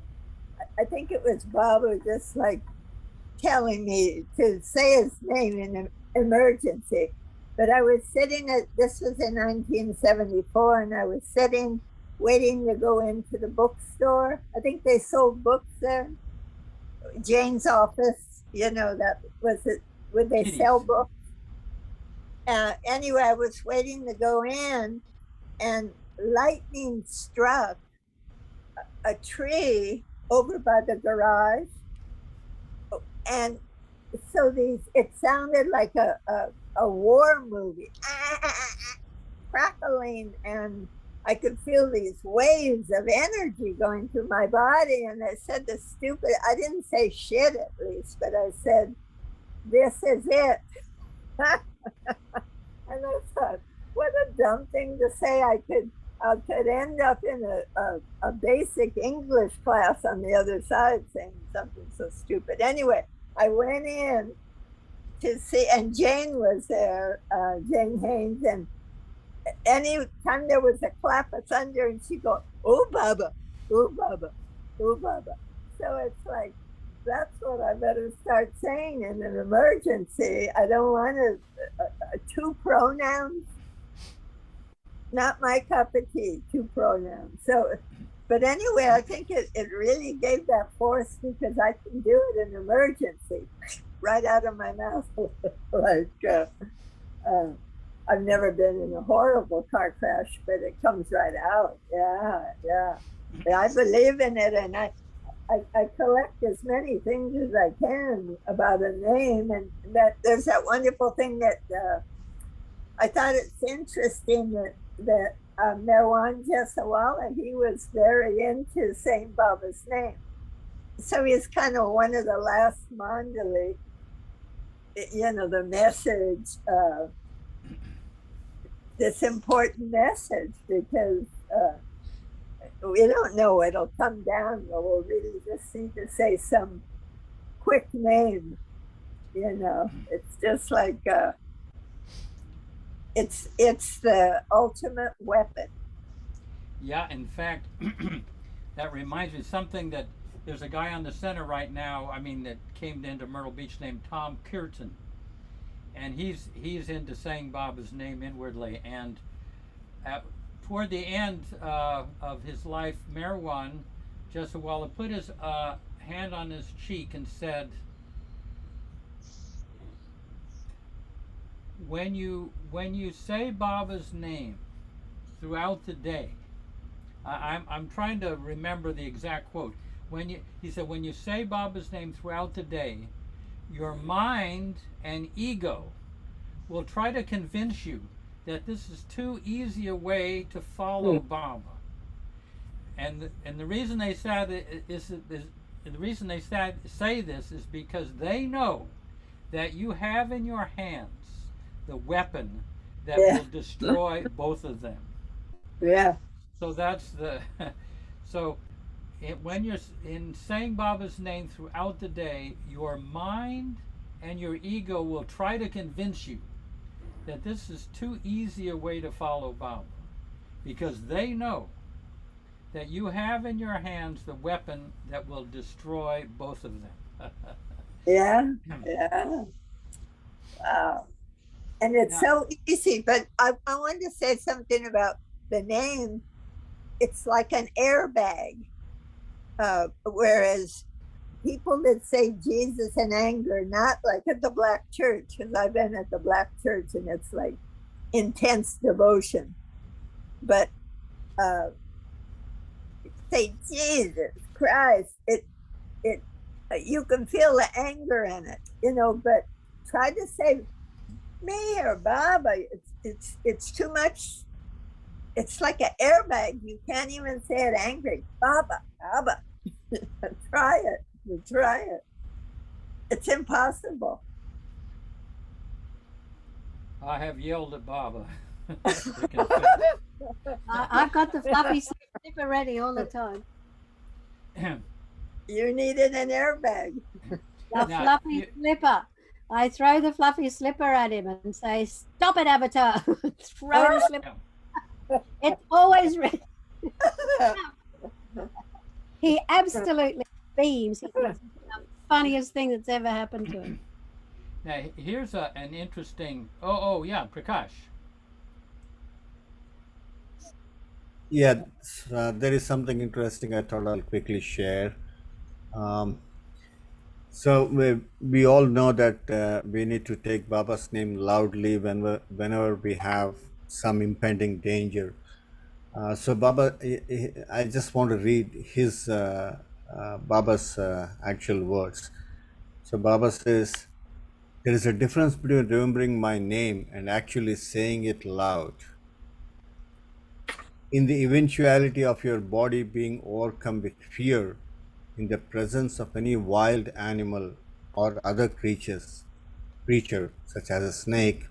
I think it was Baba just like telling me to say his name in an emergency. But I was sitting this was in 1974, and I was sitting waiting to go into the bookstore. I think they sold books there. Jane's office, you know, that was it, would they sell books? Anyway, I was waiting to go in, and lightning struck a tree over by the garage. And so it sounded like a war movie, crackling, and I could feel these waves of energy going through my body. And I said I didn't say shit at least, but I said, this is it. And I thought, what a dumb thing to say. I could end up in a basic English class on the other side saying something so stupid. Anyway, I went in to see, and Jane was there, Jane Haynes, and any time there was a clap of thunder, and she'd go, "Oh, Baba, oh, Baba, oh, Baba." So it's like, that's what I better start saying in an emergency. I don't want two pronouns. Not my cup of tea, two pronouns. So, but anyway, I think it really gave that force because I can do it in emergency, right out of my mouth. Like, I've never been in a horrible car crash, but it comes right out. Yeah. I believe in it, and I collect as many things as I can about a name, and that there's that wonderful thing that I thought it's interesting that Merwan Jesawala, he was very into Saint Baba's name. So he's kind of one of the last Mandali, the message, this important message, because we don't know what'll come down. We'll really just need to say some quick name. It's just like it's the ultimate weapon.
Yeah, in fact, that reminds me of something that there's a guy on the center right now. That came into Myrtle Beach named Tom Kirton, and he's into saying Baba's name inwardly. And toward the end of his life, Merwan Jesawala put his hand on his cheek and said, when you say Baba's name throughout the day, I'm trying to remember the exact quote. He said, when you say Baba's name throughout the day, your mind and ego will try to convince you that this is too easy a way to follow Baba. And the reason they say this is because they know that you have in your hands the weapon that will destroy both of them.
Yeah.
So that's when you're in saying Baba's name throughout the day, your mind and your ego will try to convince you that this is too easy a way to follow Baba, because they know that you have in your hands the weapon that will destroy both of them.
Yeah. Wow. And it's so easy, but I wanted to say something about the name. It's like an airbag, whereas people that say Jesus in anger, not like at the Black Church, because I've been at the Black Church and it's like intense devotion, but say Jesus Christ, it you can feel the anger in it, but try to say me or Baba, it's too much. It's like an airbag. You can't even say it angry. Baba. Try it. It's impossible.
I have yelled at Baba.
I've got the fluffy slipper ready all the time.
You needed an airbag.
The fluffy slipper. I throw the fluffy slipper at him and say, "Stop it, Avatar!" Throw the slipper. It's always ready. He absolutely beams. He's the funniest thing that's ever happened to him.
Now, here's an interesting. Oh, yeah, Prakash.
Yeah, there is something interesting I thought I'll quickly share. So we all know that we need to take Baba's name loudly whenever we have some impending danger. So Baba, I just want to read his Baba's actual words. So Baba says, there is a difference between remembering my name and actually saying it loud. in the eventuality of your body being overcome with fear in the presence of any wild animal or other creature such as a snake,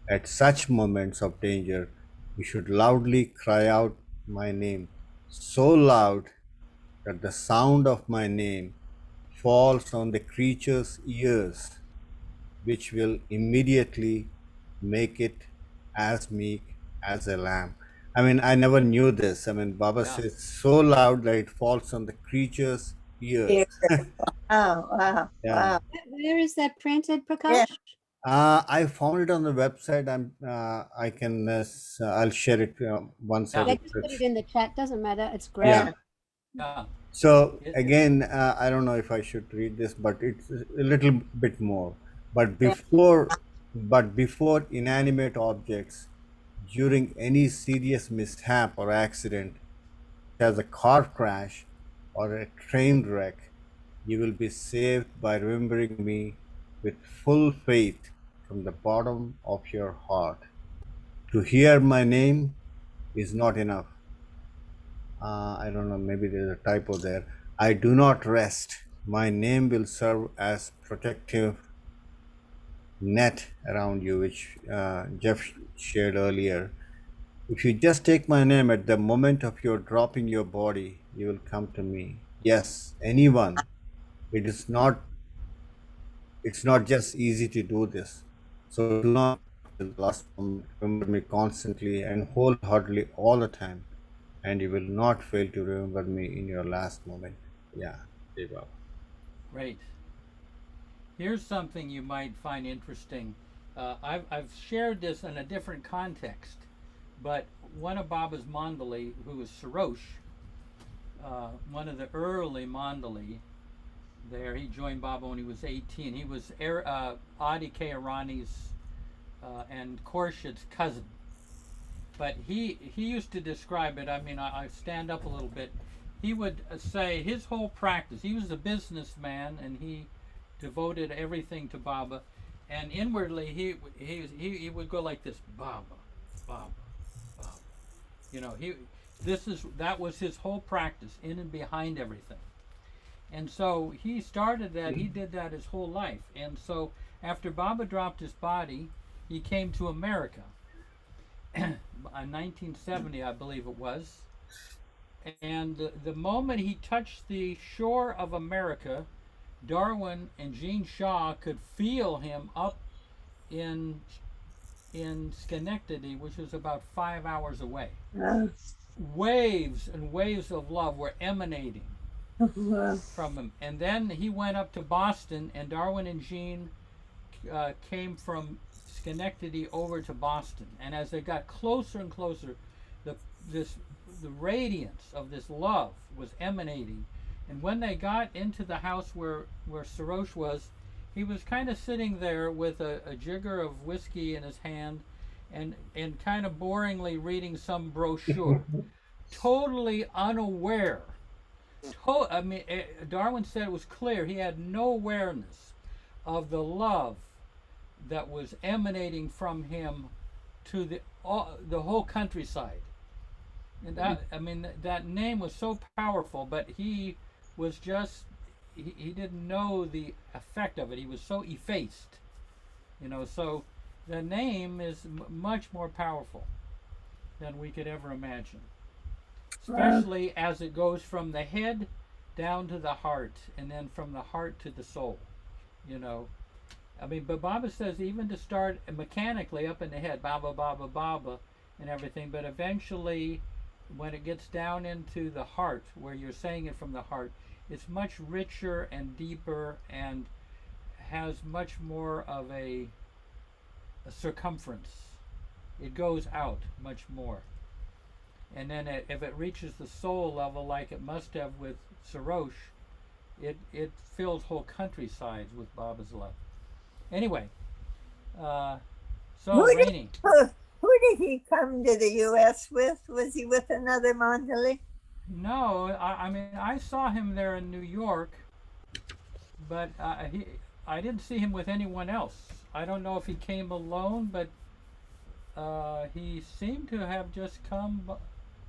at such moments of danger, you should loudly cry out my name, so loud that the sound of my name falls on the creature's ears, which will immediately make it as meek as a lamb. I mean, I never knew this. I mean, Baba
Yeah.
says so loud that it falls on the creature's ears.
Oh, wow,
Yeah.
wow.
Where is that printed, Prakash?
Yeah.
I found it on the website. I'll share it once I
Yeah.
Yeah, just put
refresh.
it in the chat. Doesn't matter. It's great.
Yeah.
Yeah.
So
It-
again, I don't know if I should read this, but it's a little bit more. But
Yeah.
before inanimate objects, during any serious mishap or accident, such as a car crash or a train wreck, you will be saved by remembering me with full faith from the bottom of your heart. To hear my name is not enough. I don't know, maybe there's a typo there. I do not rest. My name will serve as protective net around you, which Jeff shared earlier. If you just take my name at the moment of your dropping your body, you will come to me. Yes, anyone. It is not. It's not just easy to do this. So do not till the last moment. Remember me constantly and wholeheartedly all the time, and you will not fail to remember me in your last moment. Yeah, Jai Baba.
Great. Here's something you might find interesting. I've shared this in a different context, but one of Baba's Mandali, who was Sarosh, one of the early Mandali there, he joined Baba when he was 18. He was Adi K. Irani's and Khorshid's cousin. But he used to describe it, I mean, I stand up a little bit. He would say his whole practice, he was a businessman and he devoted everything to Baba, and inwardly he would go like this, Baba, Baba, Baba. You know, that was his whole practice, in and behind everything. And so he started that, he did that his whole life. And so after Baba dropped his body, he came to America in 1970, I believe it was. And the moment he touched the shore of America, Darwin and Gene Shaw could feel him up in Schenectady, which was about 5 hours away. Waves and waves of love were emanating from him. And then he went up to Boston, and Darwin and Gene came from Schenectady over to Boston. And as they got closer and closer, the radiance of this love was emanating. And when they got into the house where Sarosh was, he was kind of sitting there with a jigger of whiskey in his hand and kind of boringly reading some brochure, totally unaware. I mean, Darwin said it was clear he had no awareness of the love that was emanating from him to the whole countryside. And that, I mean, that name was so powerful, but he was just, he didn't know the effect of it. He was so effaced, you know. So the name is much more powerful than we could ever imagine, especially as it goes from the head down to the heart, and then from the heart to the soul, you know. I mean, but Baba says even to start mechanically up in the head, Baba, Baba, Baba, and everything, but eventually when it gets down into the heart, where you're saying it from the heart, it's much richer and deeper and has much more of a circumference. It goes out much more. And then if it reaches the soul level like it must have with Sarosh, it fills whole countrysides with Baba's love. Anyway, so Raine.
Who did he come to the U.S. with? Was he with another Mandali?
No, I mean, I saw him there in New York, but I didn't see him with anyone else. I don't know if he came alone, but he seemed to have just come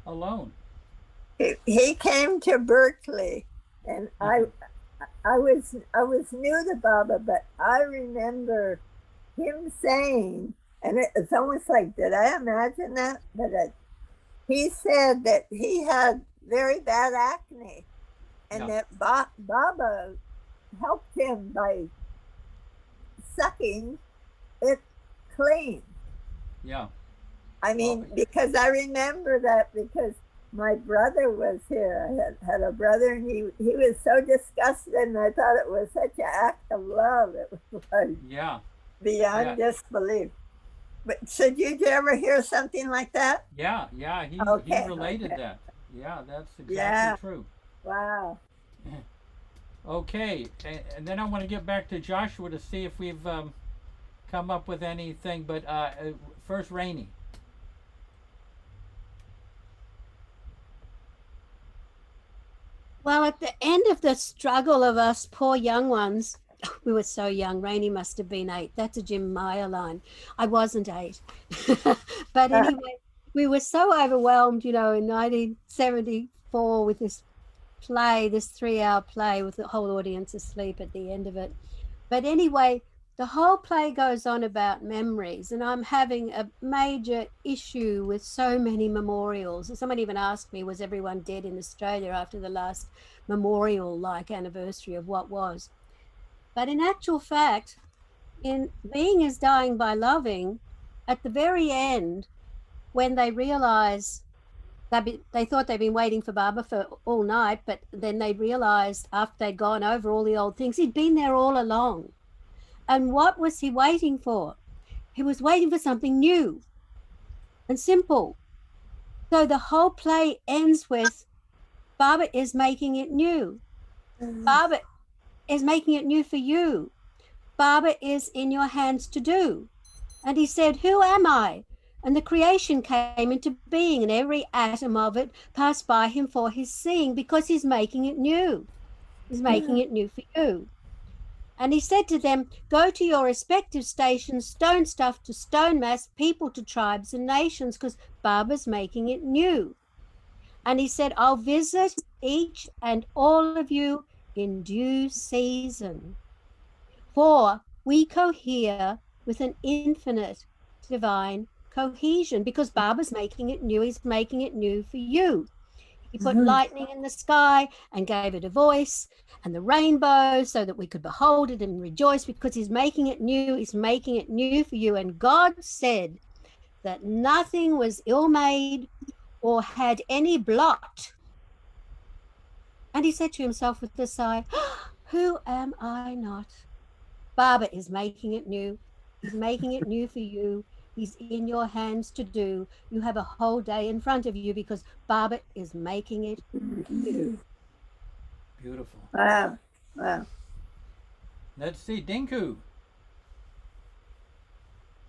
alone.
He came to Berkeley, and I was new to Baba, but I remember him saying, and it's almost like, did I imagine that? But he said that he had very bad acne, and that Baba helped him by sucking it clean.
Yeah.
I mean, because I remember that because my brother was here. I had a brother, and he was so disgusted, and I thought it was such an act of love. It was like beyond disbelief. But should you ever hear something like that?
Yeah, he related that. Yeah, that's exactly true.
Wow.
Okay, and then I want to get back to Joshua to see if we've come up with anything, but first Raine.
Well, at the end of the struggle of us poor young ones, we were so young. Raine must have been 8. That's a Jim Meyer line. I wasn't 8. But anyway, we were so overwhelmed, in 1974 with this play, this 3-hour play with the whole audience asleep at the end of it. But anyway, the whole play goes on about memories, and I'm having a major issue with so many memorials. Someone even asked me, was everyone dead in Australia after the last memorial-like anniversary of what was? But in actual fact, in Being is Dying by Loving, at the very end, when they realize they thought they'd been waiting for Baba for all night, but then they realized after they'd gone over all the old things, he'd been there all along. And what was he waiting for? He was waiting for something new and simple. So the whole play ends with Baba is making it new. Baba is making it new for you. Baba is in your hands to do. And he said, who am I? And the creation came into being, and every atom of it passed by him for his seeing, because he's making it new. He's making it new for you. And he said to them, go to your respective stations, stone stuff to stone mass, people to tribes and nations, because Baba's making it new. And he said, I'll visit each and all of you in due season. For we cohere with an infinite divine cohesion, because Baba's making it new. He's making it new for you. He put lightning in the sky and gave it a voice, and the rainbow so that we could behold it and rejoice, because he's making it new. He's making it new for you. And God said that nothing was ill-made or had any blot. And he said to himself with a sigh, who am I not? Baba is making it new. He's making it new for you. He's in your hands to do. You have a whole day in front of you, because Baba is making it new.
Beautiful.
Wow.
Let's see, Dinku.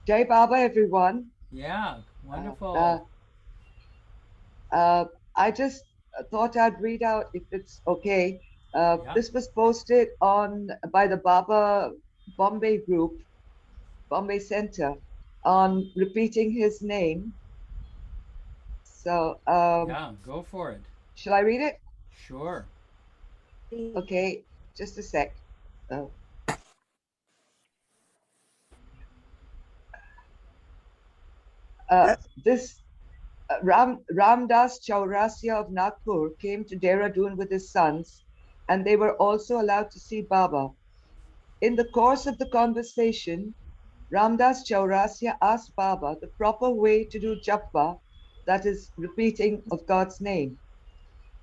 Jai Baba, everyone.
Yeah, wonderful.
I just thought I'd read out, if it's okay. This was posted by the Baba Bombay group, Bombay Center, on repeating his name. So
go for it.
Shall I read it?
Sure.
Okay, just a sec. Ramdas Chaurasia of Nagpur came to Dehradun with his sons, and they were also allowed to see Baba. In the course of the conversation, Ramdas Chaurasia asked Baba the proper way to do japa, that is, repeating of God's name.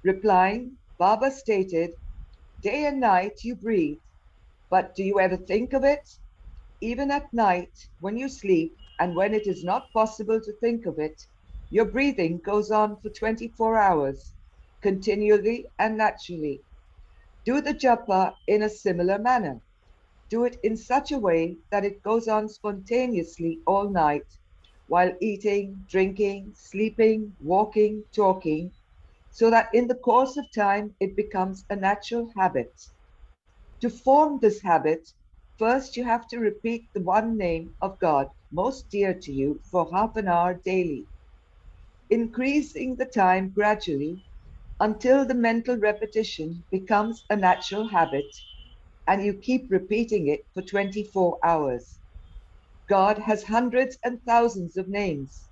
Replying, Baba stated, day and night you breathe, but do you ever think of it? Even at night, when you sleep, and when it is not possible to think of it, your breathing goes on for 24 hours, continually and naturally. Do the japa in a similar manner. Do it in such a way that it goes on spontaneously all night, while eating, drinking, sleeping, walking, talking, so that in the course of time it becomes a natural habit. To form this habit, first you have to repeat the one name of God most dear to you for half an hour daily. increasing the time gradually until the mental repetition becomes a natural habit and you keep repeating it for 24 hours. God has hundreds and thousands of names.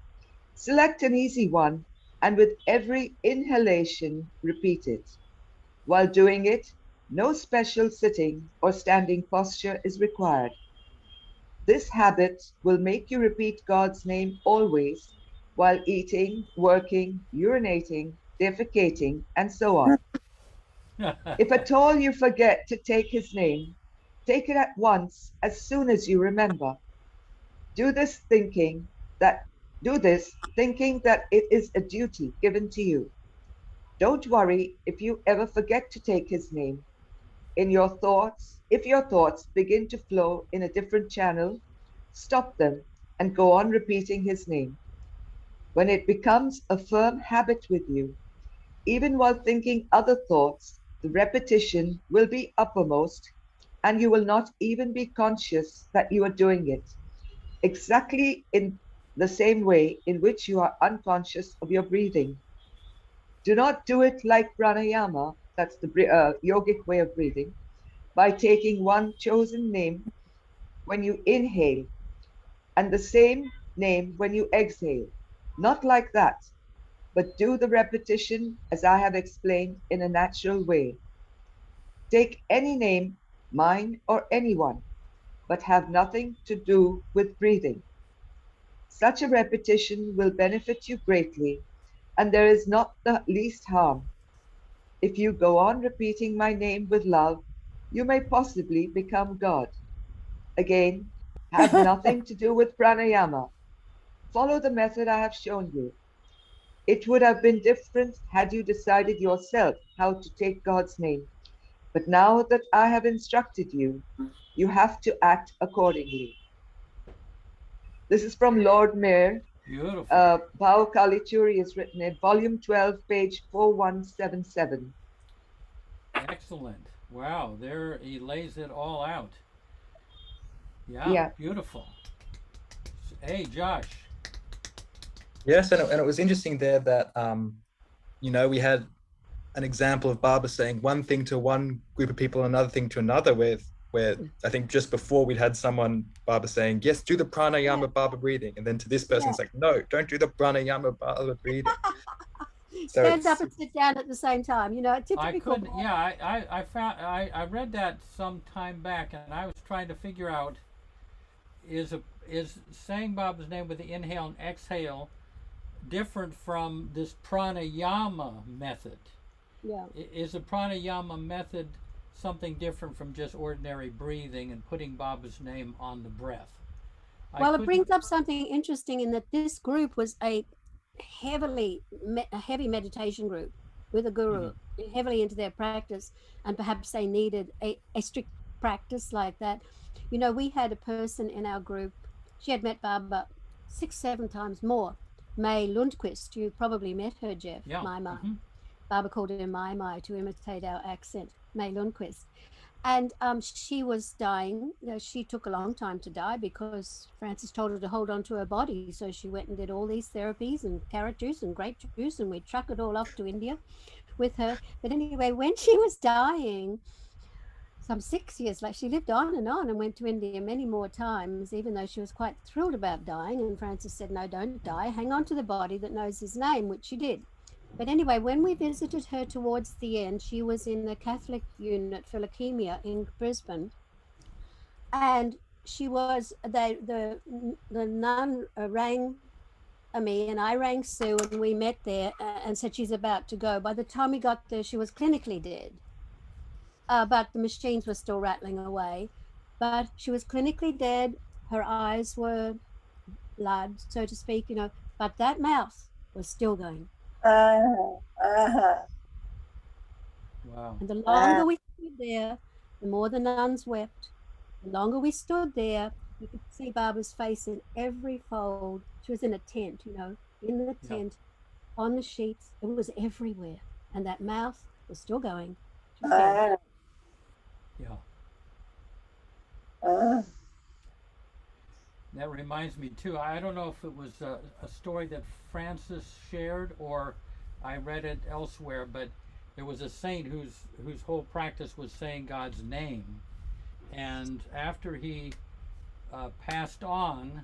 Select an easy one and with every inhalation, repeat it. While doing it, no special sitting or standing posture is required. This habit will make you repeat God's name always while eating, working, urinating, defecating, and so on. If at all you forget to take his name, take it at once as soon as you remember. Do this thinking that it is a duty given to you. Don't worry if you ever forget to take his name. If your thoughts begin to flow in a different channel, stop them and go on repeating his name. When it becomes a firm habit with you, even while thinking other thoughts, the repetition will be uppermost and you will not even be conscious that you are doing it, exactly in the same way in which you are unconscious of your breathing. Do not do it like pranayama, that's the yogic way of breathing, by taking one chosen name when you inhale and the same name when you exhale. Not like that, but do the repetition as I have explained in a natural way. Take any name, mine or anyone, but have nothing to do with breathing. Such a repetition will benefit you greatly, and there is not the least harm. If you go on repeating my name with love, you may possibly become God. Again, have nothing to do with pranayama. Follow the method I have shown you. It would have been different had you decided yourself how to take God's name. But now that I have instructed you, you have to act accordingly. This is from Lord Mayor.
Beautiful.
Bhau Kalituri is written in volume 12, page 4177.
Excellent. Wow, there he lays it all out. Yeah,
Yeah.
beautiful. Hey, Josh.
Yes, and it was interesting there that we had an example of Baba saying one thing to one group of people, another thing to another. Where I think just before we'd had someone Baba saying, yes, do the pranayama Baba breathing, and then to this person it's like, no, don't do the pranayama Baba breathing. So
Stand up and sit down at the same time. Typical.
I couldn't. Yeah, I read that some time back, and I was trying to figure out is saying Baba's name with the inhale and exhale different from this pranayama method?
Yeah.
Is the pranayama method something different from just ordinary breathing and putting Baba's name on the breath?
Well, it brings up something interesting in that this group was a heavy meditation group with a guru, heavily into their practice, and perhaps they needed a strict practice like that. We had a person in our group, she had met Baba 6-7 times more. May Lundquist, you probably met her, Jeff.
Yeah.
Mai. Baba called her Mai to imitate our accent, May Lundquist. And she was dying. She took a long time to die because Francis told her to hold on to her body. So she went and did all these therapies and carrot juice and grape juice, and we trucked it all off to India with her. But anyway, when she was dying, some 6 years later, she lived on and went to India many more times, even though she was quite thrilled about dying. And Francis said, no, don't die. Hang on to the body that knows his name, which she did. But anyway, when we visited her towards the end, she was in the Catholic unit for leukemia in Brisbane. And she was, the nun rang me and I rang Sue, and we met there and said she's about to go. By the time we got there, she was clinically dead. But the machines were still rattling away. But she was clinically dead. Her eyes were blood, so to speak, but that mouth was still going.
Wow.
And the longer we stood there, the more the nuns wept. The longer we stood there, you could see Barbara's face in every fold. She was in a tent, in the tent, on the sheets. It was everywhere. And that mouth was still going.
Yeah. That reminds me too. I don't know if it was a story that Francis shared or I read it elsewhere, but there was a saint whose whole practice was saying God's name, and after he passed on,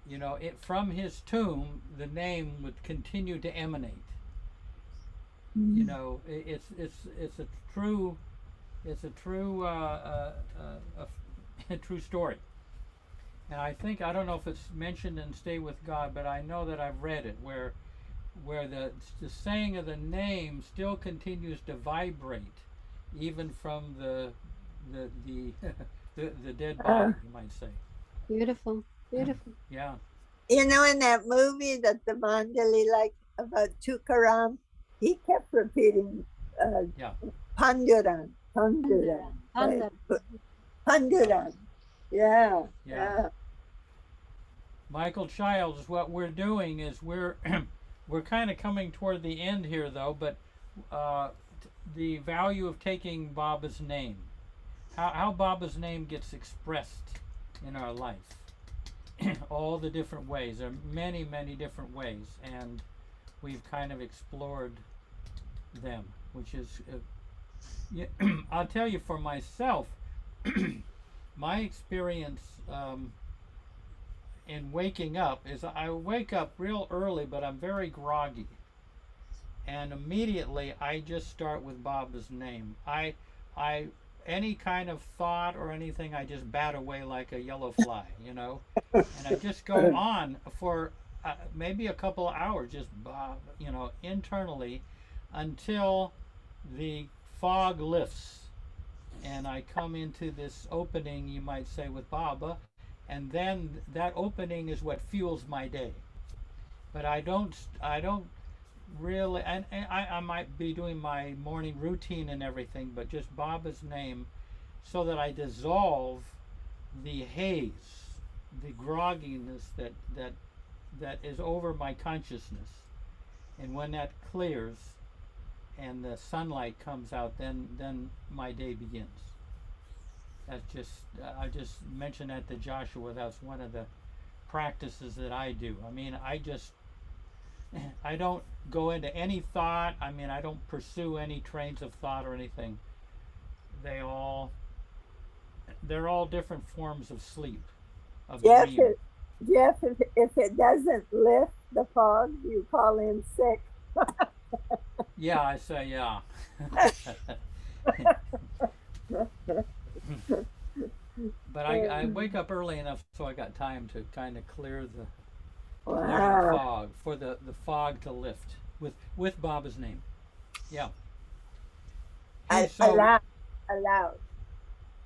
you know, it from his tomb, the name would continue to emanate. You know, it's a true a true story. And I don't know if it's mentioned in Stay with God, but I know that I've read it where the saying of the name still continues to vibrate, even from the the dead body, you might say.
Beautiful, beautiful.
Yeah.
You know, in that movie that the Mandali like about Tukaram, he kept repeating
Yeah.
Panduran, Panduran,
Panduran.
Panduran. Yeah,
Yeah.
yeah.
Michael Childs, what we're doing is we're we're kind of coming toward the end here, though. But the value of taking Baba's name, how Baba's name gets expressed in our life, all the different ways. There are many, many different ways, and we've kind of explored them, which is, yeah, I'll tell you for myself, my experience in waking up is I wake up real early, but I'm very groggy, and immediately I just start with Baba's name. I any kind of thought or anything, I just bat away like a yellow fly, you know, and I just go on for maybe a couple of hours, just you know, internally, until the fog lifts and I come into this opening, you might say, with Baba, and then that opening is what fuels my day. But I don't really, and I might be doing my morning routine and everything, but just Baba's name, so that I dissolve the haze, the grogginess that is over my consciousness, and when that clears and the sunlight comes out, then my day begins. That's just I just mentioned that to Joshua. That's one of the practices that I do. I mean, I don't go into any thought. I mean, I don't pursue any trains of thought or anything. They're all different forms of sleep, of
Jeff,
dream.
if it doesn't lift the fog, you call in sick.
Yeah, I say yeah. But I wake up early enough so I got time to kind of clear the fog, for the fog to lift with Baba's name. Yeah. Hey, so,
Aloud.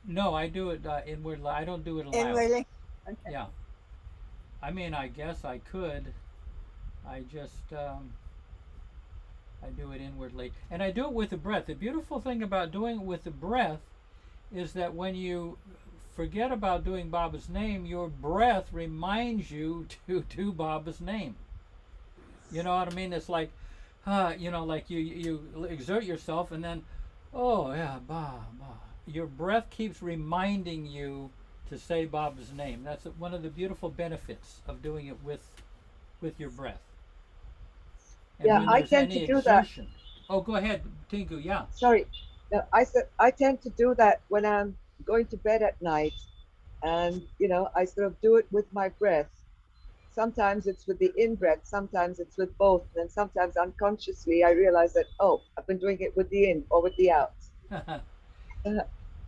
No, I do it inwardly. I don't do it aloud.
Inwardly? Okay.
Yeah. I mean, I guess I could. I just I do it inwardly, and I do it with the breath. The beautiful thing about doing it with the breath is that when you forget about doing Baba's name, your breath reminds you to do Baba's name. You know what I mean? It's like, you know, like you exert yourself, and then, oh yeah, Baba. Your breath keeps reminding you to say Baba's name. That's one of the beautiful benefits of doing it with your breath. And
yeah, I tend to do that.
Oh, go ahead, Tinku. Yeah.
Sorry. No, I tend to do that when I'm going to bed at night, and you know, I sort of do it with my breath. Sometimes it's with the in breath, sometimes it's with both, and sometimes unconsciously I realize that, oh, I've been doing it with the in or with the out.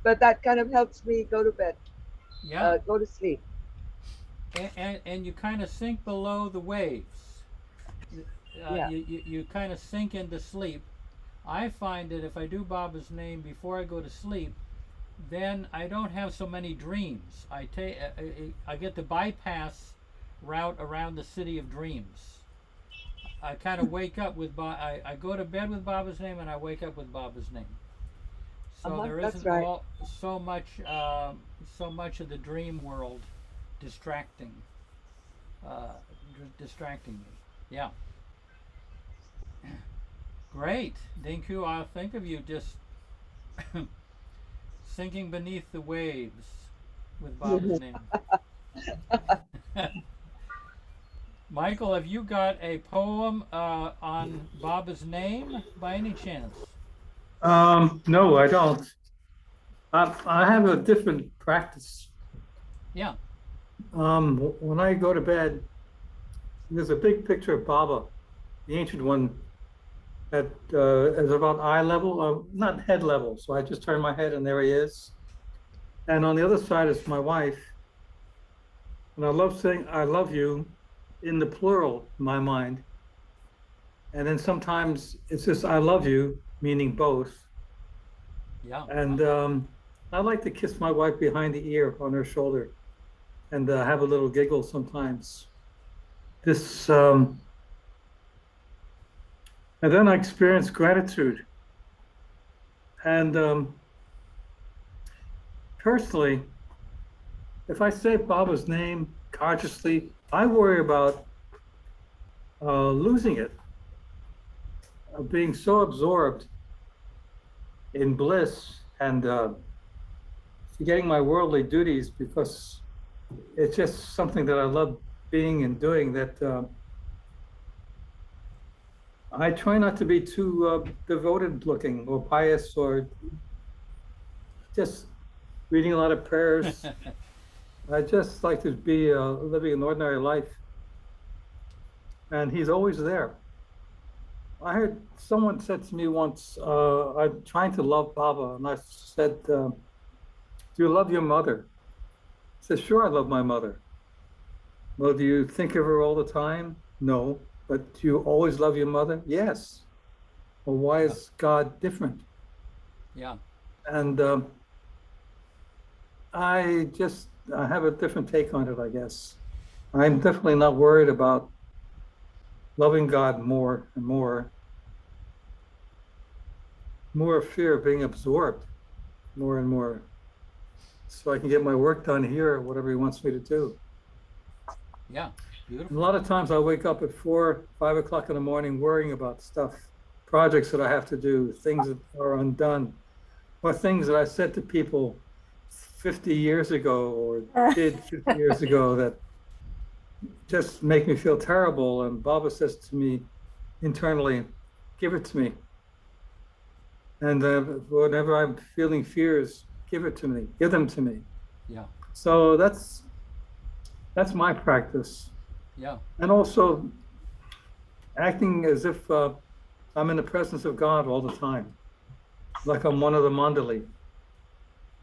But that kind of helps me go to bed.
Yeah.
Go to sleep.
And you kind of sink below the waves.
Yeah.
You kind of sink into sleep. I find that if I do Baba's name before I go to sleep, then I don't have so many dreams. I get to bypass route around the city of dreams. I kind of wake up with I go to bed with Baba's name, and I wake up with Baba's name. So there isn't so much of the dream world distracting me. Yeah. Great, Dinku. I think of you just sinking beneath the waves with Baba's name. Michael, have you got a poem on Baba's name by any chance?
No, I don't. I have a different practice.
Yeah.
When I go to bed, there's a big picture of Baba, the ancient one, that is about eye level, not head level. So I just turn my head and there he is. And on the other side is my wife. And I love saying, I love you in the plural in my mind. And then sometimes it's just, I love you, meaning both.
Yeah.
And I like to kiss my wife behind the ear on her shoulder and have a little giggle sometimes. This, and then I experience gratitude. And personally, if I say Baba's name consciously, I worry about losing it, being so absorbed in bliss and forgetting my worldly duties, because it's just something that I love being and doing, that I try not to be too devoted looking or pious or just reading a lot of prayers. I just like to be living an ordinary life. And he's always there. I heard someone said to me once, I'm trying to love Baba. And I said, do you love your mother? He said, sure, I love my mother. Well, do you think of her all the time? No. But do you always love your mother? Yes. Well, why is God different?
Yeah.
And I have a different take on it, I guess. I'm definitely not worried about loving God more and more fear of being absorbed more and more, so I can get my work done here, whatever he wants me to do.
Yeah, beautiful.
And a lot of times I wake up at 4, 5 o'clock in the morning worrying about stuff, projects that I have to do, things that are undone, or things that I said to people 50 years ago or did 50 years ago that just make me feel terrible. And Baba says to me internally, give it to me. And whenever I'm feeling fears, give it to me, give them to me.
Yeah.
So that's my practice.
Yeah.
And also acting as if I'm in the presence of God all the time, like I'm one of the mandali.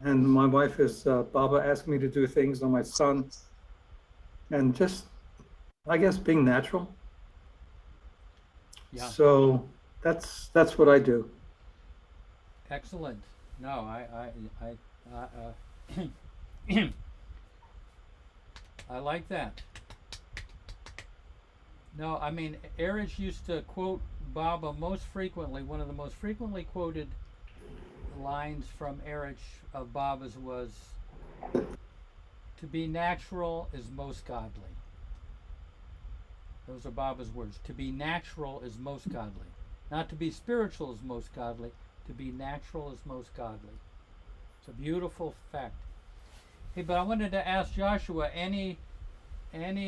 And my wife is Baba asking me to do things, or my son, and just, I guess, being natural.
Yeah.
So that's what I do.
Excellent. No, I like that. No, I mean, Erich used to quote Baba most frequently. One of the most frequently quoted lines from Erich of Baba's was, "To be natural is most godly." Those are Baba's words. To be natural is most godly. Not to be spiritual is most godly. To be natural is most godly. It's a beautiful fact. Hey, but I wanted to ask Joshua, any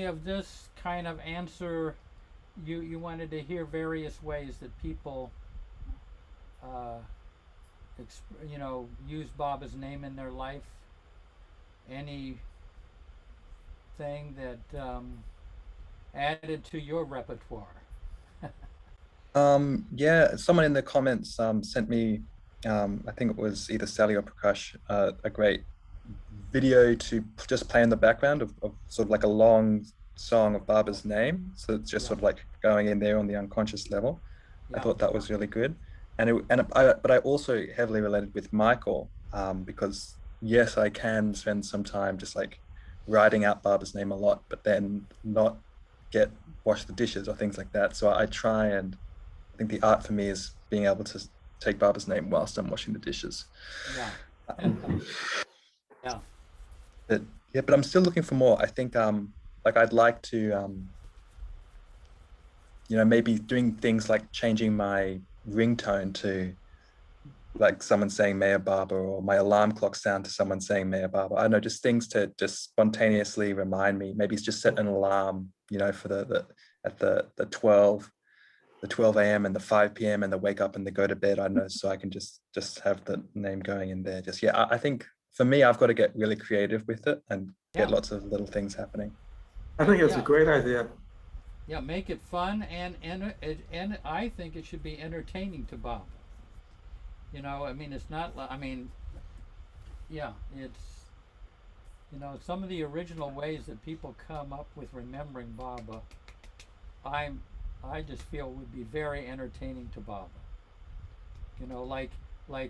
of this kind of answer, you wanted to hear various ways that people use Baba's name in their life? Anything that added to your repertoire?
Yeah, someone in the comments sent me, I think it was either Sally or Prakash, a great video to just play in the background of sort of like a long song of Baba's name. So it's just sort of like going in there on the unconscious level. I thought that was really good. But I also heavily related with Michael, because yes, I can spend some time just like writing out Baba's name a lot, but then not wash the dishes or things like that. So I try, and I think the art for me is being able to take Baba's name whilst I'm washing the dishes.
Yeah. Yeah.
But I'm still looking for more. I think like I'd like to maybe doing things like changing my ringtone to like someone saying Maya Baba, or my alarm clock sound to someone saying Maya Baba. I don't know, just things to just spontaneously remind me. Maybe it's just set an alarm, you know, for the 12 a.m. and the 5 p.m. and the wake up and the go to bed. I know, so I can just have the name going in there. Just, yeah, I think for me, I've got to get really creative with it and get
Yeah.
lots of little things happening.
I think it's a
Yeah.
great idea.
Yeah, make it fun, and I think it should be entertaining to Bob. You know, I mean, it's not. I mean, yeah, it's, you know, some of the original ways that people come up with remembering Baba, I just feel would be very entertaining to Baba. You know, like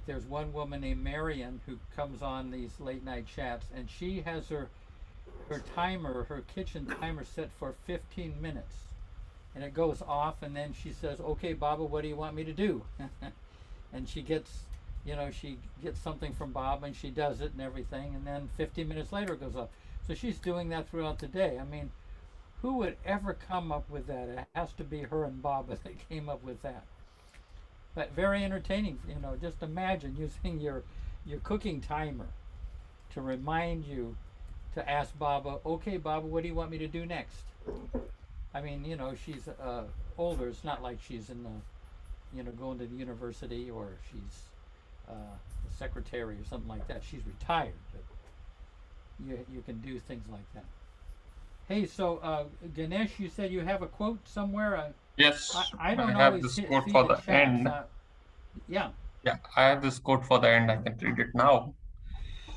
there's one woman named Marion who comes on these late night chats, and she has her timer, her kitchen timer set for 15 minutes. And it goes off, and then she says, "Okay, Baba, what do you want me to do?" And she gets, you know, she gets something from Bob, and she does it and everything, and then 15 minutes later it goes off. So she's doing that throughout the day. I mean, who would ever come up with that? It has to be her and Baba that came up with that. But very entertaining, you know. Just imagine using your cooking timer to remind you to ask Baba, "Okay, Baba, what do you want me to do next?" I mean, you know, she's older. It's not like she's in the, you know, going to the university, or she's a secretary or something like that. She's retired, but you can do things like that. Hey, so Ganesh, you said you have a quote somewhere.
Yes,
I don't
have
always
this
see
quote
the
for the
chats.
end.
Yeah.
Yeah, I have this quote for the end. I can read it now.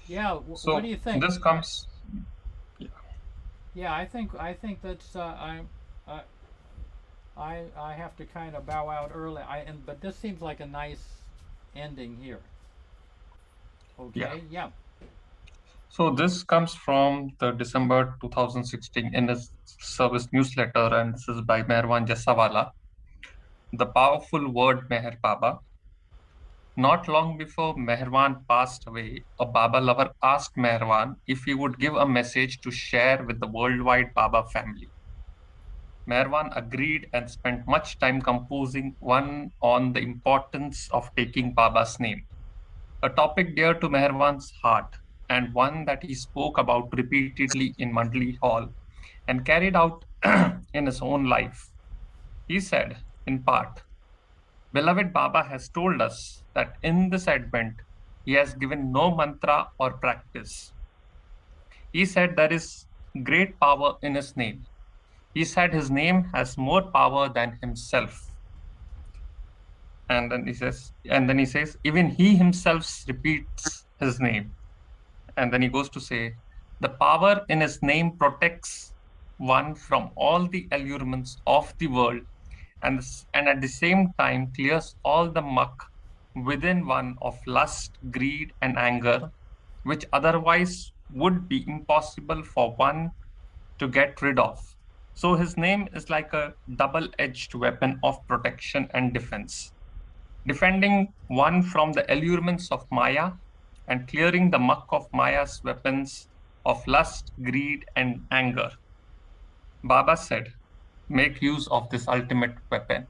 Yeah.
So
what do you think?
this comes.
Yeah, I think that's I have to kind of bow out early. But this seems like a nice ending here. Okay. Yeah.
So this comes from the December 2016 in his service newsletter, and this is by Meherwan Jassawala. The powerful word Meher Baba. Not long before Meherwan passed away, a Baba lover asked Meherwan if he would give a message to share with the worldwide Baba family. Meherwan agreed and spent much time composing one on the importance of taking Baba's name, a topic dear to Meherwan's heart and one that he spoke about repeatedly in Mandli Hall and carried out in his own life. He said, in part, "Beloved Baba has told us that in this advent, he has given no mantra or practice. He said there is great power in his name. He said his name has more power than himself." And then he says, even he himself repeats his name. And then he goes to say, the power in his name protects one from all the allurements of the world, and at the same time clears all the muck within one of lust, greed, and anger, which otherwise would be impossible for one to get rid of. So his name is like a double-edged weapon of protection and defense, defending one from the allurements of Maya and clearing the muck of Maya's weapons of lust, greed, and anger. Baba said, make use of this ultimate weapon.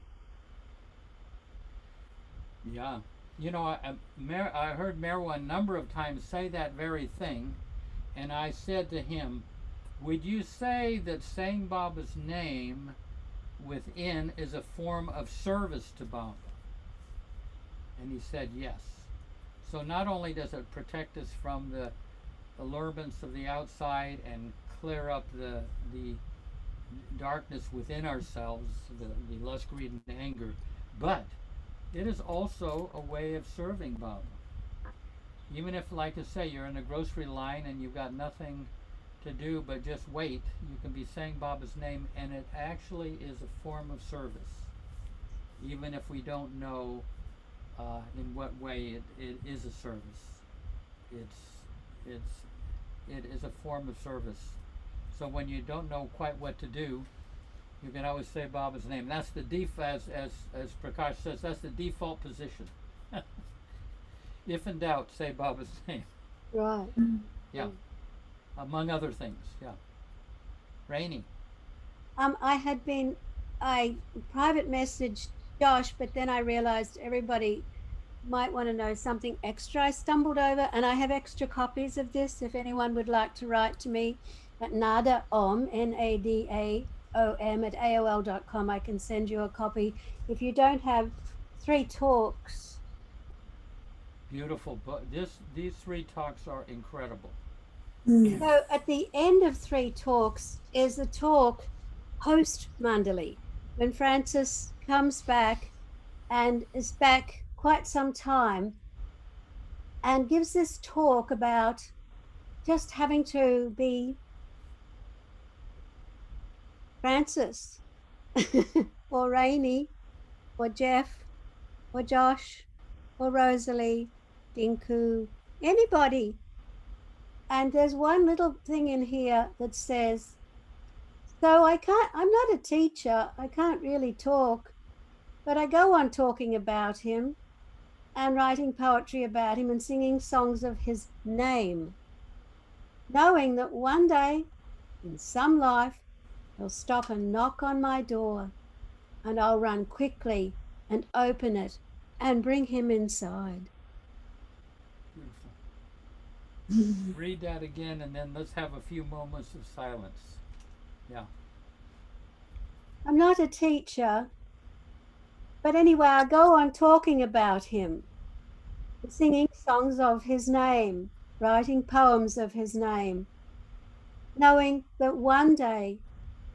Yeah. You know, I heard Meherwan a number of times say that very thing, and I said to him, would you say that saying Baba's name within is a form of service to Baba? And he said yes. So not only does it protect us from the allurements of the outside and clear up the darkness within ourselves, the lust, greed, and anger, but it is also a way of serving Baba. Even if, like I say, you're in a grocery line and you've got nothing to do but just wait, you can be saying Baba's name, and it actually is a form of service, even if we don't know in what way it is a service. It is a form of service. So when you don't know quite what to do, you can always say Baba's name. That's the as Prakash says, that's the default position. If in doubt, say Baba's name.
Right.
Yeah. Among other things, yeah. Raine.
I private messaged Josh, but then I realized everybody might want to know something extra I stumbled over, and I have extra copies of this if anyone would like to write to me at nadaom, Nadaom at AOL.com. I can send you a copy. If you don't have 3 talks,
Beautiful book. These 3 talks are incredible.
so at the end of 3 talks is a talk post Mandali, when Francis comes back and is back quite some time and gives this talk about just having to be Francis or Rainey or Jeff or Josh or Rosalie, Dinku, anybody. And there's one little thing in here that says, so I'm not a teacher, I can't really talk, but I go on talking about him and writing poetry about him and singing songs of his name, knowing that one day in some life he'll stop and knock on my door, and I'll run quickly and open it and bring him inside.
Beautiful. Read that again, and then let's have a few moments of silence. Yeah.
I'm not a teacher, but anyway, I go on talking about him, singing songs of his name, writing poems of his name, knowing that one day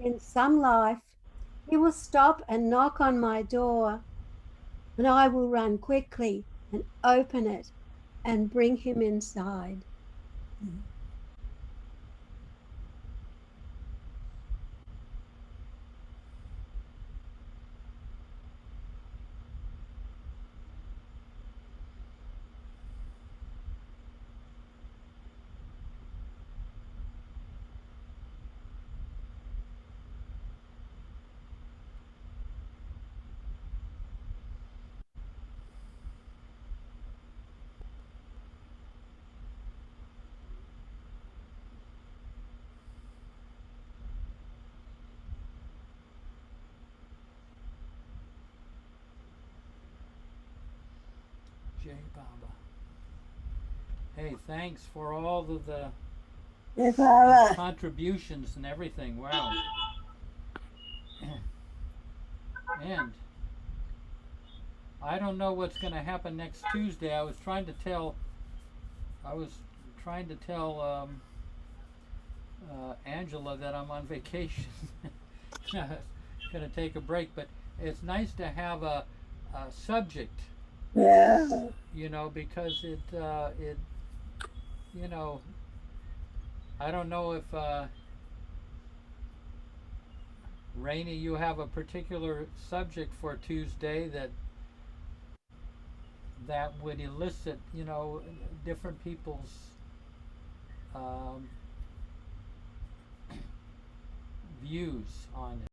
in some life he will stop and knock on my door, and I will run quickly and open it and bring him inside.
Jai Baba. Hey, thanks for all of the
Jai Baba.
contributions and everything. Wow. And I don't know what's going to happen next Tuesday. I was trying to tell Angela that I'm on vacation. Going to take a break, but it's nice to have a subject.
Yeah.
You know, because it you know, I don't know if Raine, you have a particular subject for Tuesday that would elicit, you know, different people's views on it.